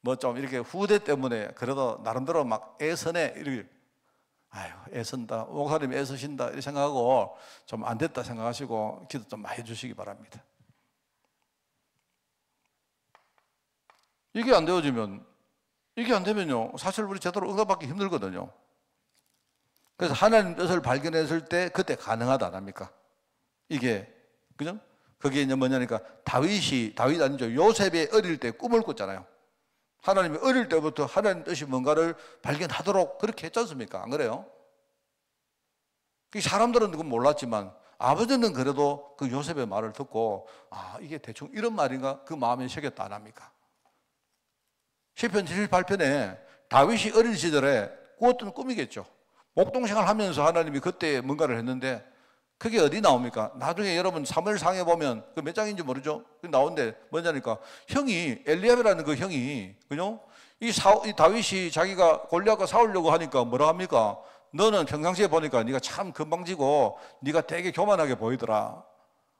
S3: 뭐 좀 이렇게 후대 때문에 그래도 나름대로 막 애쓰네 이렇게 애쓴다 목사님 애쓰신다 이렇게 생각하고 좀 안 됐다 생각하시고 기도 좀 많이 해주시기 바랍니다. 이게 안 되면요 사실 우리 제대로 응답받기 힘들거든요. 그래서 하나님 뜻을 발견했을 때 그때 가능하다 안 합니까? 이게 그죠? 그게 이제 뭐냐니까 다윗 아니죠. 요셉이 어릴 때 꿈을 꿨잖아요. 하나님이 어릴 때부터 하나님 뜻이 뭔가를 발견하도록 그렇게 했지 않습니까? 안 그래요? 사람들은 그건 몰랐지만 아버지는 그래도 그 요셉의 말을 듣고 이게 대충 이런 말인가 그 마음에 새겼다 안 합니까? 시편 78편에 다윗이 어린 시절에 꾸었던 꿈이겠죠. 목동생활 하면서 하나님이 그때 뭔가를 했는데 그게 어디 나옵니까? 나중에 여러분 사무엘상에 보면 그 몇 장인지 모르죠? 나오는데 뭐냐니까 형이 엘리압이라는 그 형이 그죠? 이 다윗이 자기가 골리앗과 싸우려고 하니까 뭐라 합니까? 너는 평상시에 보니까 네가 참 건방지고 네가 되게 교만하게 보이더라.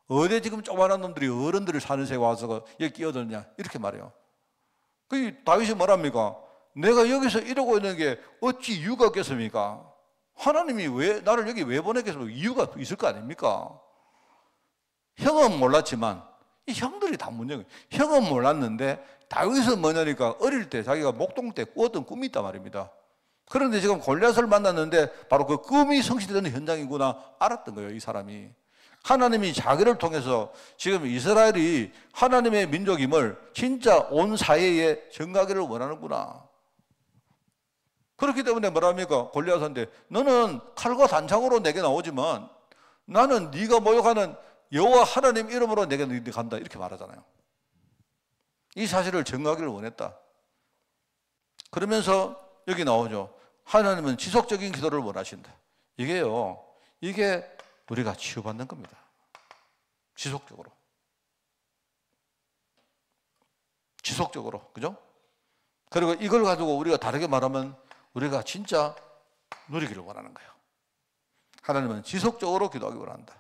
S3: 어디 지금 조그만한 놈들이 어른들을 사는 새 와서 여기 끼어들냐 이렇게 말해요. 그 다윗이 뭐랍니까? 내가 여기서 이러고 있는 게 어찌 이유가 없겠습니까? 하나님이 왜 나를 여기 왜 보냈겠습니까? 이유가 있을 거 아닙니까? 형은 몰랐지만 이 형들이 다 문제예요. 형은 몰랐는데 다윗은 뭐냐니까 어릴 때 자기가 목동 때 꾸었던 꿈이 있단 말입니다. 그런데 지금 골리앗을 만났는데 바로 그 꿈이 성취되는 현장이구나 알았던 거예요. 이 사람이 하나님이 자기를 통해서 지금 이스라엘이 하나님의 민족임을 진짜 온 사회에 전가하기를 원하는구나. 그렇기 때문에 뭐랍니까? 골리앗한테 너는 칼과 단창으로 내게 나오지만 나는 네가 모욕하는 여호와 하나님 이름으로 내게 간다 이렇게 말하잖아요. 이 사실을 증거하기를 원했다. 그러면서 여기 나오죠. 하나님은 지속적인 기도를 원하신다. 이게 우리가 치유받는 겁니다. 지속적으로. 그죠? 그리고 이걸 가지고 우리가 다르게 말하면 우리가 진짜 누리기를 원하는 거예요. 하나님은 지속적으로 기도하기 원한다.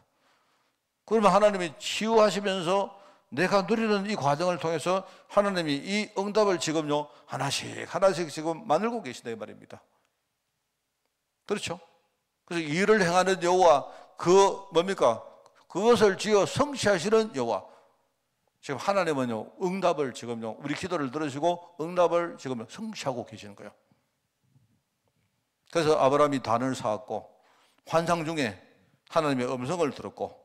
S3: 그러면 하나님이 치유하시면서 내가 누리는 이 과정을 통해서 하나님이 이 응답을 지금요 하나씩 지금 만들고 계신다 이 말입니다. 그렇죠? 그래서 이 일을 행하는 여호와 뭡니까? 그것을 지어 성취하시는 여호와. 지금 하나님은요 응답을 지금요 우리 기도를 들으시고 응답을 지금 성취하고 계시는 거예요. 그래서 아브라함이 단을 쌓았고 환상 중에 하나님의 음성을 들었고,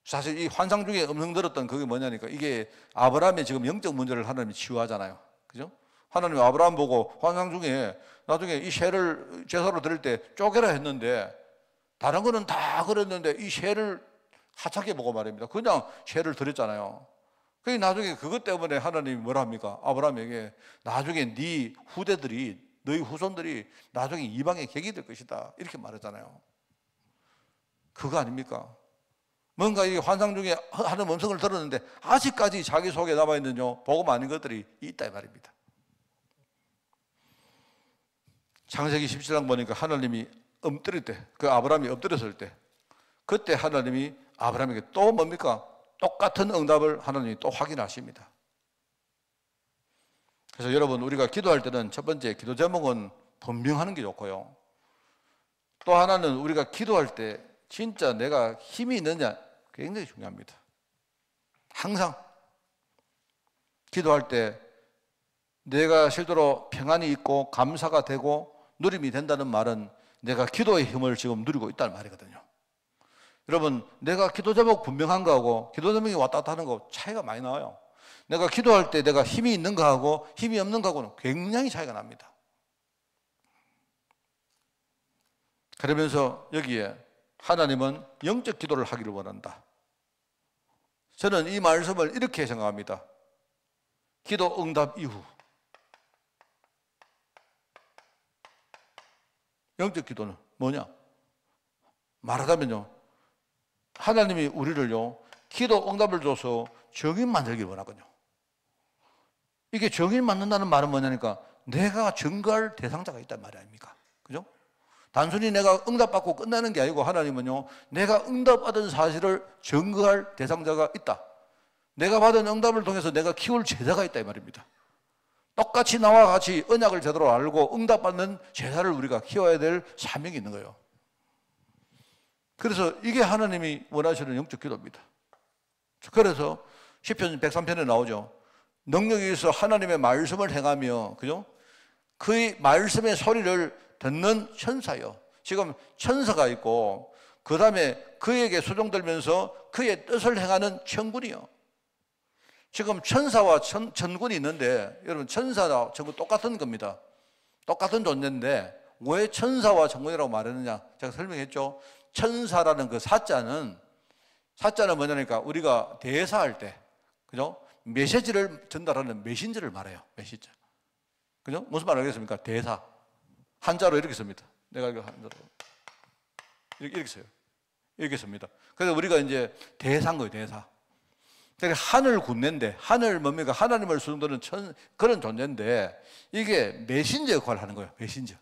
S3: 사실 이 환상 중에 음성 들었던 그게 뭐냐니까 이게 아브라함의 지금 영적 문제를 하나님이 치유하잖아요. 그죠? 하나님이 아브라함 보고 환상 중에 나중에 이 새를 제사로 드릴 때 쪼개라 했는데 다른 거는 다 그랬는데 이 새를 하찮게 보고 말입니다. 그냥 새를 드렸잖아요. 그게 나중에 그것 때문에 하나님이 뭐라 합니까? 아브라함에게 나중에 네 후대들이 너희 후손들이 나중에 이방의 객이 될 것이다 이렇게 말했잖아요. 그거 아닙니까? 뭔가 이 환상 중에 하는 음성을 들었는데 아직까지 자기 속에 남아있는 복음 아닌 것들이 있다 이 말입니다. 창세기 17장 보니까 하나님이 엎드릴 때, 그 아브라함이 엎드렸을 때 그때 하나님이 아브라함에게 또 뭡니까? 똑같은 응답을 하나님이 또 확인하십니다. 그래서 여러분 우리가 기도할 때는 첫 번째 기도 제목은 분명하는 게 좋고요. 또 하나는 우리가 기도할 때 진짜 내가 힘이 있느냐 굉장히 중요합니다. 항상 기도할 때 내가 실제로 평안이 있고 감사가 되고 누림이 된다는 말은 내가 기도의 힘을 지금 누리고 있다는 말이거든요. 여러분 내가 기도 제목 분명한 거하고 기도 제목이 왔다 갔다 하는 거 차이가 많이 나와요. 내가 기도할 때 내가 힘이 있는 거하고 힘이 없는 거하고는 굉장히 차이가 납니다. 그러면서 여기에 하나님은 영적 기도를 하기를 원한다. 저는 이 말씀을 이렇게 생각합니다. 기도 응답 이후 영적 기도는 뭐냐? 말하자면요 하나님이 우리를요 기도 응답을 줘서 정인 만들기를 원하거든요. 이게 정인 만든다는 말은 뭐냐니까 내가 증거할 대상자가 있단 말이 아닙니까? 그죠? 단순히 내가 응답받고 끝나는 게 아니고 하나님은요 내가 응답받은 사실을 증거할 대상자가 있다. 내가 받은 응답을 통해서 내가 키울 제자가 있다 이 말입니다. 똑같이 나와 같이 언약을 제대로 알고 응답받는 제자를 우리가 키워야 될 사명이 있는 거예요. 그래서 이게 하나님이 원하시는 영적 기도입니다. 그래서 시편 103편에 나오죠. 능력이 있어 하나님의 말씀을 행하며, 그죠? 그의 말씀의 소리를 듣는 천사요. 지금 천사가 있고 그 다음에 그에게 수종들면서 그의 뜻을 행하는 천군이요. 지금 천사와 천군이 있는데 여러분 천사와 천군 똑같은 겁니다. 똑같은 존재인데 왜 천사와 천군이라고 말했느냐? 제가 설명했죠. 천사라는 그 사자는 뭐냐니까 우리가 대사할 때, 그죠? 메시지를 전달하는 메신저를 말해요. 메시저. 그죠? 무슨 말 알겠습니까? 대사. 한자로 이렇게 씁니다. 내가 이거 한자로. 이렇게 써요. 이렇게 씁니다. 그래서 우리가 이제 대사인 거예요, 대사. 그러니까 하늘 군대인데, 하늘 뭡니까? 하나님을 수종드는 그런 존재인데, 이게 메신저 역할을 하는 거예요, 메신저.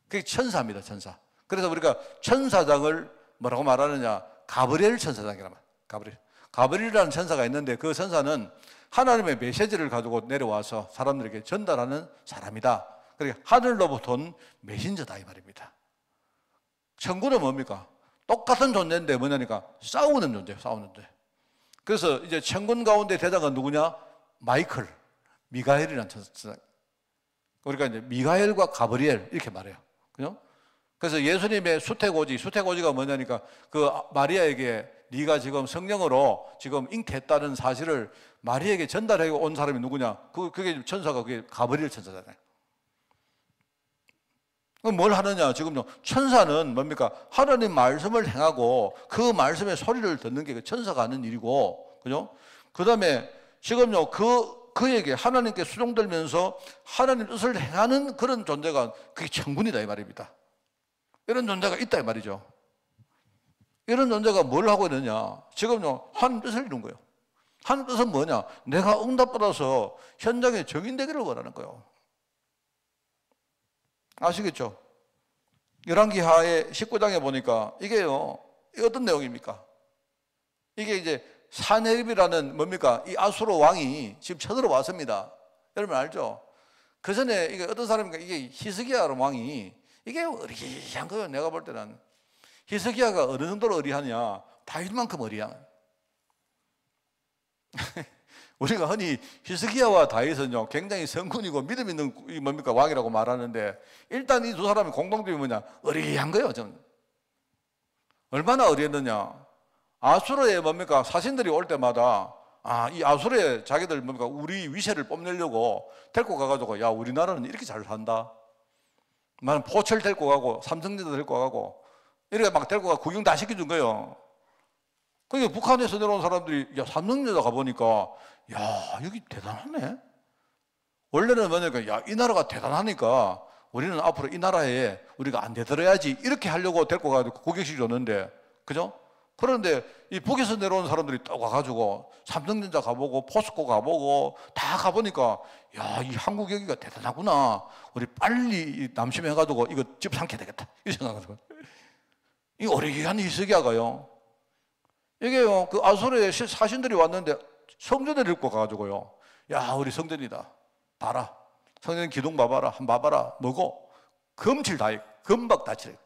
S3: 그게 천사입니다, 천사. 그래서 우리가 천사장을 뭐라고 말하느냐? 가브리엘 천사장이란 말이에요. 가브리엘이라는 천사가 있는데 그 천사는 하나님의 메시지를 가지고 내려와서 사람들에게 전달하는 사람이다. 그러니까 하늘로부터 온 메신저다 이 말입니다. 천군은 뭡니까? 똑같은 존재인데 뭐냐니까 싸우는 존재예요. 싸우는 존재. 그래서 이제 천군 가운데 대장은 누구냐? 마이클, 미가엘이라는 천사. 우리가 이제 미가엘과 가브리엘 이렇게 말해요. 그죠? 그래서 예수님의 수태고지가 뭐냐니까 그 마리아에게 네가 지금 성령으로 지금 잉태했다는 사실을 마리아에게 전달해 온 사람이 누구냐? 그게 천사가 그게 가브리엘 천사잖아요. 그럼 뭘 하느냐? 지금요, 천사는 뭡니까? 하나님 말씀을 행하고 그 말씀의 소리를 듣는 게 천사가 하는 일이고, 그죠? 그 다음에 지금요, 그에게 하나님께 수종들면서 하나님 뜻을 행하는 그런 존재가 그게 천군이다 이 말입니다. 이런 존재가 있다 이 말이죠. 이런 존재가 뭘 하고 있느냐? 지금요, 하나님 뜻을 이룬 거예요. 하나님 뜻은 뭐냐? 내가 응답받아서 현장에 적용되기를 원하는 거예요. 아시겠죠? 열왕기하의 19장에 보니까 이게요, 이게 어떤 내용입니까? 이게 이제 사네립이라는 뭡니까? 이 아수르 왕이 지금 쳐들어왔습니다. 여러분 알죠? 그 전에 이게 어떤 사람입니까? 이게 히스기야 왕이 이게 어리한 거예요. 내가 볼 때는 히스기야가 어느 정도로 어리하냐? 다윗만큼 어리한. 우리가 흔히 히스기야와 다윗은요 굉장히 성군이고 믿음 있는 뭡니까 왕이라고 말하는데, 일단 이 두 사람의 공통점이 뭐냐? 어리한 거예요. 좀 얼마나 어리했느냐? 아수르에 뭡니까 사신들이 올 때마다 이 아수르에 자기들 뭡니까 우리 위세를 뽐내려고 데리고 가가지고, 야 우리나라는 이렇게 잘 산다. 나는 포철 데리고 가고 삼성전자 데리고 가고 이렇게 막 데리고 가 구경 다 시켜준 거예요. 그러니까 북한에서 내려온 사람들이 야 삼성전자 가보니까 야 여기 대단하네. 원래는 뭐냐니까 야 이 나라가 대단하니까 우리는 앞으로 이 나라에 우리가 안 되들어야지 이렇게 하려고 데리고 가서 구경시켜 줬는데, 그죠? 그런데 이 북에서 내려온 사람들이 딱 와가지고 삼성전자 가보고 포스코 가보고 다 가보니까 야 이 한국 여기가 대단하구나. 우리 빨리 남심해가지고 이거 집 삼게 되겠다 이 생각하고, 이 어리한 히스기야가요 이게요 그 아수르의 사신들이 왔는데 성전을 입고 가가지고요, 야 우리 성전이다 봐라, 성전 기둥 봐봐라, 한번 봐봐라, 뭐고 금칠 다 있고 금박 다 칠해.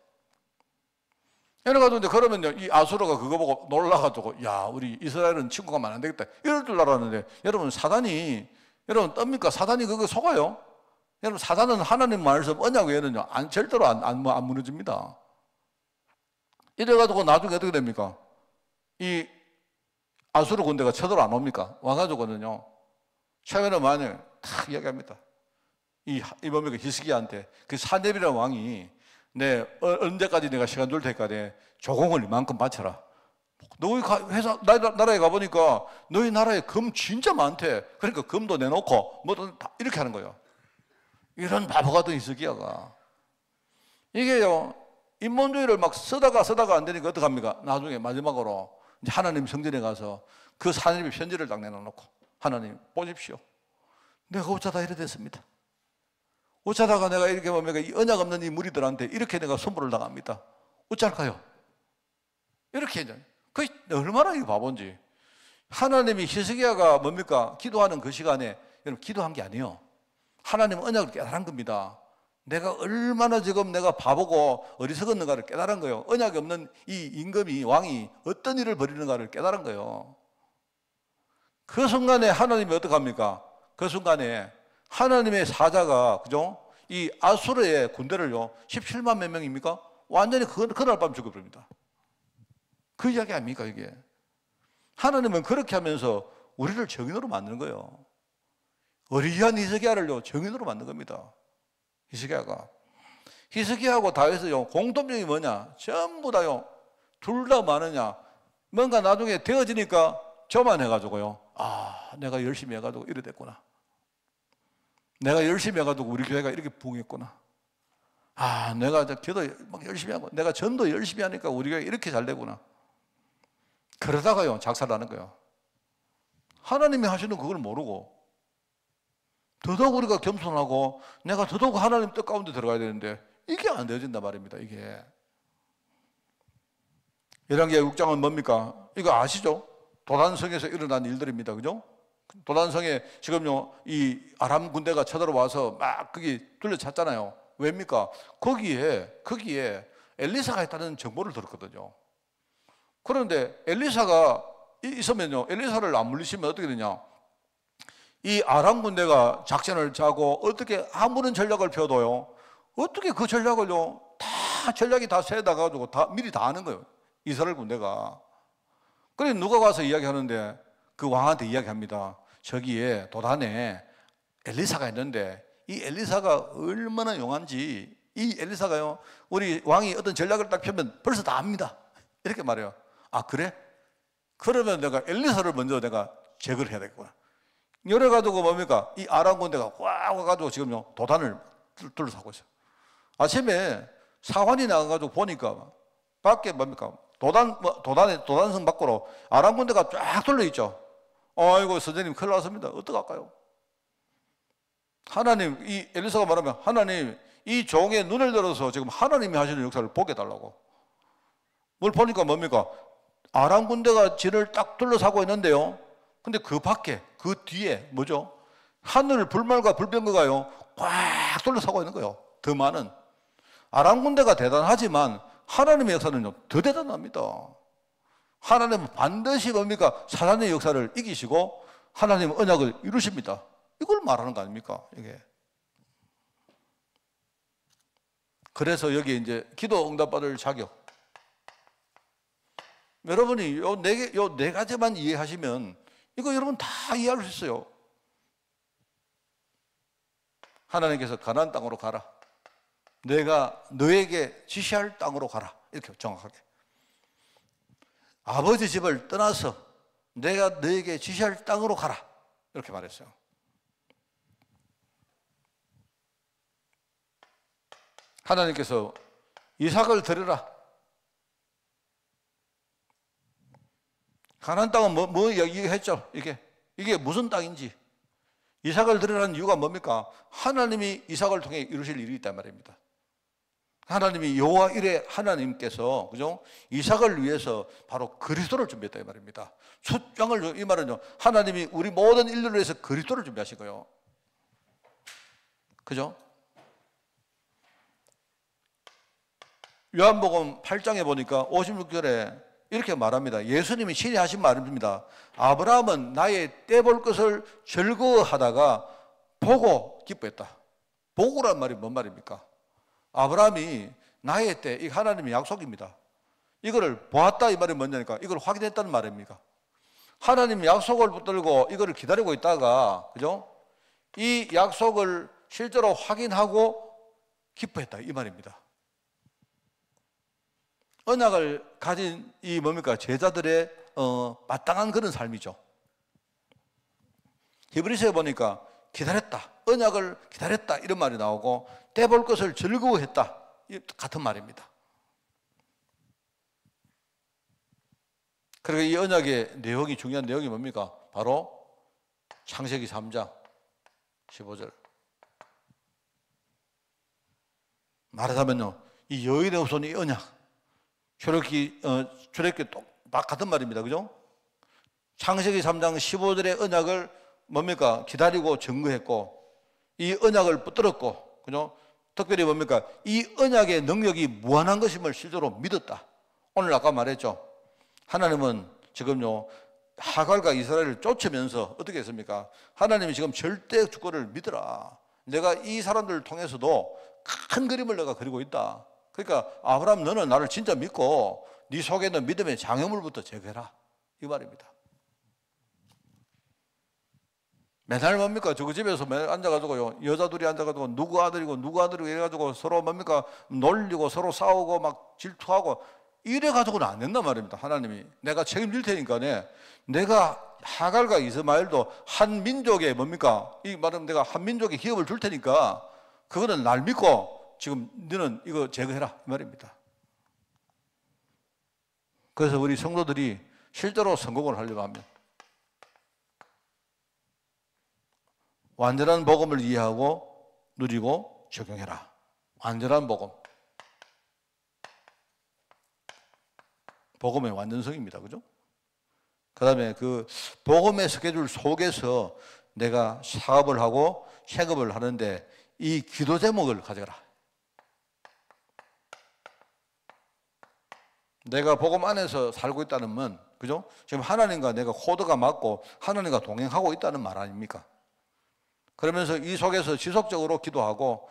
S3: 이래가지고 그러면요 이 아수르가 그거 보고 놀라가지고 야 우리 이스라엘은 친구가 많으면 안 되겠다 이럴 줄 알았는데, 여러분 사단이 여러분 떱니까? 사단이 그거 속아요. 여러분 사단은 하나님 말씀 언약 외에는요 절대로 안 무너집니다. 이래가지고 나중에 어떻게 됩니까? 이 아수르 군대가 쳐들어 안 옵니까? 와가지고는요 최근에 만약 다 이야기합니다. 이 뭡니까 히스기야한테 그 사네립이라는 왕이 언제까지 내가 시간 줄 테니까 조공을 이만큼 바쳐라. 너희 회사 나라에 가보니까 너희 나라에 금 진짜 많대. 그러니까 금도 내놓고 뭐든 다 이렇게 하는 거예요. 이런 바보 같은 히스기야가 이게요 인본주의를 막 쓰다가 안 되니까 어떡합니까? 나중에 마지막으로 이제 하나님 성전에 가서 그 사내립의 편지를 딱 내놓고 하나님 보십시오. 내가 어쩌다 이래 됐습니다. 어쩌다가 내가 이렇게 보면 이 언약 없는 이 무리들한테 이렇게 내가 선물을 당합니다. 어쩔까요? 이렇게 이제 그 얼마나 이 바본지. 하나님이 히스기야가 뭡니까 기도하는 그 시간에 여러분 기도한 게 아니에요. 하나님 언약을 깨달은 겁니다. 내가 얼마나 지금 내가 바보고 어리석었는가를 깨달은 거예요. 언약이 없는 이 임금이 왕이 어떤 일을 벌이는가를 깨달은 거예요. 그 순간에 하나님이 어떡합니까? 그 순간에 하나님의 사자가 그죠? 이 아수르의 군대를요 17만 몇 명입니까? 완전히 그날 밤 죽여버립니다. 그 이야기 아닙니까 이게? 하나님은 그렇게 하면서 우리를 정인으로 만드는 거예요. 어리한 히스기야를요 정인으로 만든 겁니다. 히스기야하고 다윗은요 공통점이 뭐냐? 전부 다요 둘 다 많으냐? 뭔가 나중에 되어지니까 저만 해가지고요 내가 열심히 해가지고 이래 됐구나. 내가 열심히 해가지고 우리 교회가 이렇게 부흥했구나. 내가 기도 막 열심히 하고 내가 전도 열심히 하니까 우리 교회가 이렇게 잘 되구나. 그러다가요 작살나는 거예요. 하나님이 하시는 그걸 모르고 더더욱 우리가 겸손하고 내가 더더욱 하나님 뜻 가운데 들어가야 되는데 이게 안 되어진단 말입니다. 이게 열왕기하 6장은 뭡니까? 이거 아시죠? 도단성에서 일어난 일들입니다. 그죠? 도단성에 지금요 이 아람 군대가 쳐들어와서 막 거기 둘러찼잖아요. 왜입니까? 거기에 엘리사가 있다는 정보를 들었거든요. 그런데 엘리사가 있으면요 엘리사를 안 물리시면 어떻게 되냐? 이 아람 군대가 작전을 짜고 어떻게 아무런 전략을 펴도요 어떻게 그 전략을요 전략이 다 세다가지고 미리 다 아는 거예요. 이스라엘 군대가. 그래 누가 가서 이야기하는데 그 왕한테 이야기합니다. 저기에 도단에 엘리사가 있는데 이 엘리사가 얼마나 용한지 이 엘리사가요, 우리 왕이 어떤 전략을 딱 펴면 벌써 다 압니다. 이렇게 말해요. 아, 그래? 그러면 내가 엘리사를 먼저 내가 제거를 해야 되겠구나. 이래가지고 뭡니까? 이 아람 군대가 꽉 와가지고 지금요, 도단을 둘러싸고 있어요. 아침에 사환이 나가가지고 보니까 밖에 뭡니까? 도단성 밖으로 아람 군대가 쫙 둘러있죠. 아이고, 선생님 큰일 났습니다. 어떡할까요? 하나님, 이 엘리사가 말하면 하나님, 이 종의 눈을 들어서 지금 하나님이 하시는 역사를 보게 해달라고. 뭘 보니까 뭡니까? 아람 군대가 진을 딱 둘러싸고 있는데요. 근데 그 밖에, 그 뒤에 뭐죠? 하늘 불말과 불병거가요, 꽉 둘러싸고 있는 거예요. 더 많은. 아람 군대가 대단하지만 하나님의 역사는요, 더 대단합니다. 하나님은 반드시 뭡니까? 사단의 역사를 이기시고 하나님은 언약을 이루십니다. 이걸 말하는 거 아닙니까? 이게. 그래서 여기 이제 기도 응답받을 자격. 여러분이 요 네 가지만 이해하시면 이거 여러분 다 이해할 수 있어요. 하나님께서 가나안 땅으로 가라. 내가 너에게 지시할 땅으로 가라. 이렇게 정확하게. 아버지 집을 떠나서 내가 너에게 지시할 땅으로 가라. 이렇게 말했어요. 하나님께서 이삭을 드려라. 가나안 땅은 뭐 얘기했죠? 이게 무슨 땅인지. 이삭을 드리라는 이유가 뭡니까? 하나님이 이삭을 통해 이루실 일이 있단 말입니다. 하나님이 여호와 이레 하나님께서 그죠? 이삭을 위해서 바로 그리스도를 준비했다 이 말입니다. 숫장을 이 말은요, 하나님이 우리 모든 인류를 위해서 그리스도를 준비하신 거예요. 그죠? 요한복음 8장에 보니까 56절에 이렇게 말합니다. 예수님이 친히 하신 말입니다. 아브라함은 나의 떼볼 것을 즐거워하다가 보고 기뻐했다. 보고란 말이 뭔 말입니까? 아브라함이 나의 때, 이 하나님의 약속입니다. 이거를 보았다 이 말이 뭐냐니까 이걸 확인했다는 말입니까? 하나님 약속을 붙들고 이거를 기다리고 있다가 그죠? 이 약속을 실제로 확인하고 기뻐했다 이 말입니다. 언약을 가진 이 뭡니까? 제자들의 마땅한 그런 삶이죠. 히브리서에 보니까 기다렸다, 언약을 기다렸다 이런 말이 나오고 떼볼 것을 즐거워했다 같은 말입니다. 그리고 이 언약의 내용이 중요한 내용이 뭡니까? 바로 창세기 3장 15절. 말하자면요, 이 여인의 후손 이 언약 저렇게 같은 말입니다. 그죠? 창세기 3장 15절의 언약을 뭡니까? 기다리고 증거했고 이 언약을 붙들었고 그죠? 특별히 뭡니까? 이 언약의 능력이 무한한 것임을 실제로 믿었다. 오늘 아까 말했죠. 하나님은 지금요 하갈과 이스라엘을 쫓으면서 어떻게 했습니까? 하나님이 지금 절대 주권을 믿어라. 내가 이 사람들을 통해서도 큰 그림을 내가 그리고 있다. 그러니까 아브라함 너는 나를 진짜 믿고 네 속에 있는 믿음의 장애물부터 제거해라 이 말입니다. 맨날 뭡니까? 저거 집에서 맨날 앉아가지고요 여자 둘이 앉아가지고 누구 아들이고 누구 아들이고 이래가지고 서로 뭡니까? 놀리고 서로 싸우고 막 질투하고 이래가지고는 안 된단 말입니다. 하나님이 내가 책임질 테니까 내가 하갈과 이스마엘도 한 민족의 뭡니까? 이 말은 내가 한 민족의 기업을 줄 테니까 그거는 날 믿고 지금 너는 이거 제거해라 이 말입니다. 그래서 우리 성도들이 실제로 성공을 하려고 하면 완전한 복음을 이해하고 누리고 적용해라. 완전한 복음. 복음의 완전성입니다. 그죠? 그 다음에 그 복음의 스케줄 속에서 내가 사업을 하고 세급을 하는데 이 기도 제목을 가져가라. 내가 복음 안에서 살고 있다는 건, 그죠? 지금 하나님과 내가 코드가 맞고 하나님과 동행하고 있다는 말 아닙니까? 그러면서 이 속에서 지속적으로 기도하고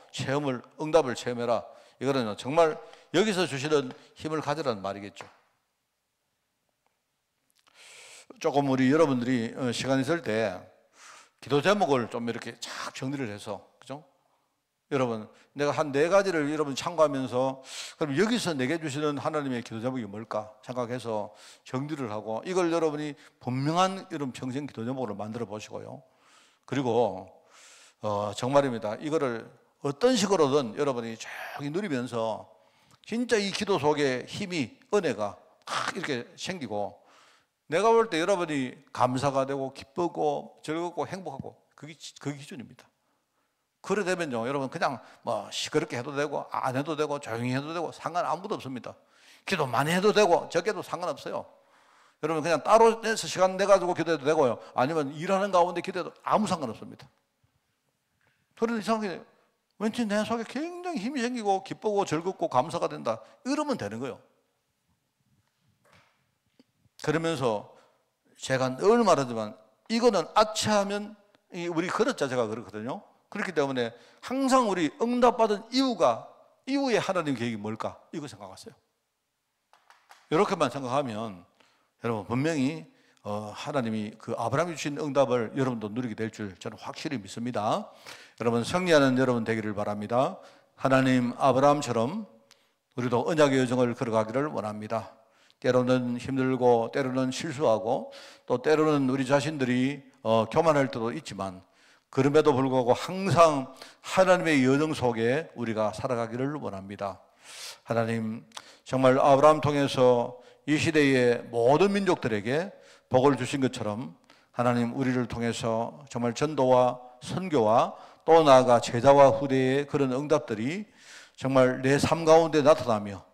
S3: 응답을 체험해라. 이거는 정말 여기서 주시는 힘을 가지라는 말이겠죠. 조금 우리 여러분들이 시간 있을 때 기도 제목을 좀 이렇게 착 정리를 해서, 그죠? 여러분, 내가 한 4가지를 여러분 참고하면서 그럼 여기서 내게 주시는 하나님의 기도 제목이 뭘까 생각해서 정리를 하고 이걸 여러분이 분명한 여러분 평생 기도 제목으로 만들어 보시고요. 그리고 정말입니다. 이거를 어떤 식으로든 여러분이 저기 누리면서 진짜 이 기도 속에 힘이, 은혜가 이렇게 생기고 내가 볼 때 여러분이 감사가 되고 기쁘고 즐겁고 행복하고 그게 기준입니다. 그래 되면요, 여러분 그냥 뭐 시끄럽게 해도 되고 안 해도 되고 조용히 해도 되고 상관 아무것도 없습니다. 기도 많이 해도 되고 적게도 상관없어요. 여러분 그냥 따로 내서 시간 내가지고 기도해도 되고요. 아니면 일하는 가운데 기도해도 아무 상관없습니다. 그런데 이상하게 왠지 내 속에 굉장히 힘이 생기고 기쁘고 즐겁고 감사가 된다. 이러면 되는 거예요. 그러면서 제가 늘 말하지만 이거는 아치하면 우리 그릇 자체가 그렇거든요. 그렇기 때문에 항상 우리 응답받은 이후에 하나님 계획이 뭘까? 이거 생각하세요. 이렇게만 생각하면 여러분 분명히 하나님이 그 아브라함이 주신 응답을 여러분도 누리게 될 줄 저는 확실히 믿습니다. 여러분 승리하는 여러분 되기를 바랍니다. 하나님 아브라함처럼 우리도 언약의 여정을 걸어가기를 원합니다. 때로는 힘들고 때로는 실수하고 또 때로는 우리 자신들이 교만할 때도 있지만 그럼에도 불구하고 항상 하나님의 여정 속에 우리가 살아가기를 원합니다. 하나님 정말 아브라함 통해서 이 시대의 모든 민족들에게 복을 주신 것처럼 하나님 우리를 통해서 정말 전도와 선교와 또 나아가 제자와 후대의 그런 응답들이 정말 내 삶 가운데 나타나며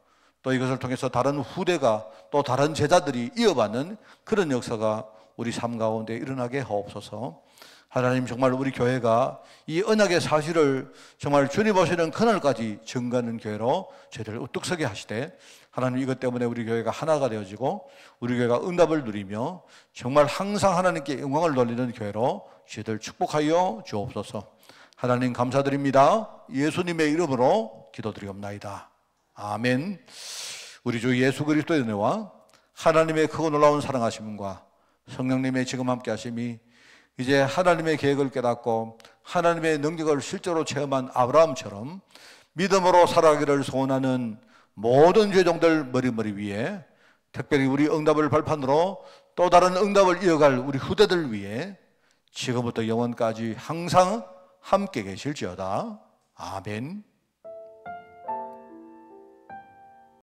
S3: 또 이것을 통해서 다른 후대가 또 다른 제자들이 이어받는 그런 역사가 우리 삶 가운데 일어나게 하옵소서. 하나님 정말 우리 교회가 이 언약의 사실을 정말 주님 오시는 그날까지 증거하는 교회로 저희를 우뚝 서게 하시되 하나님 이것 때문에 우리 교회가 하나가 되어지고 우리 교회가 응답을 누리며 정말 항상 하나님께 영광을 돌리는 교회로 저희들 축복하여 주옵소서. 하나님 감사드립니다. 예수님의 이름으로 기도드리옵나이다. 아멘. 우리 주 예수 그리스도의 은혜와 하나님의 크고 놀라운 사랑하심과 성령님의 지금 함께 하심이 이제 하나님의 계획을 깨닫고 하나님의 능력을 실제로 체험한 아브라함처럼 믿음으로 살아가기를 소원하는 모든 죄종들 머리 위에 특별히 우리 응답을 발판으로 또 다른 응답을 이어갈 우리 후대들 위해 지금부터 영원까지 항상 함께 계실지어다. 아멘.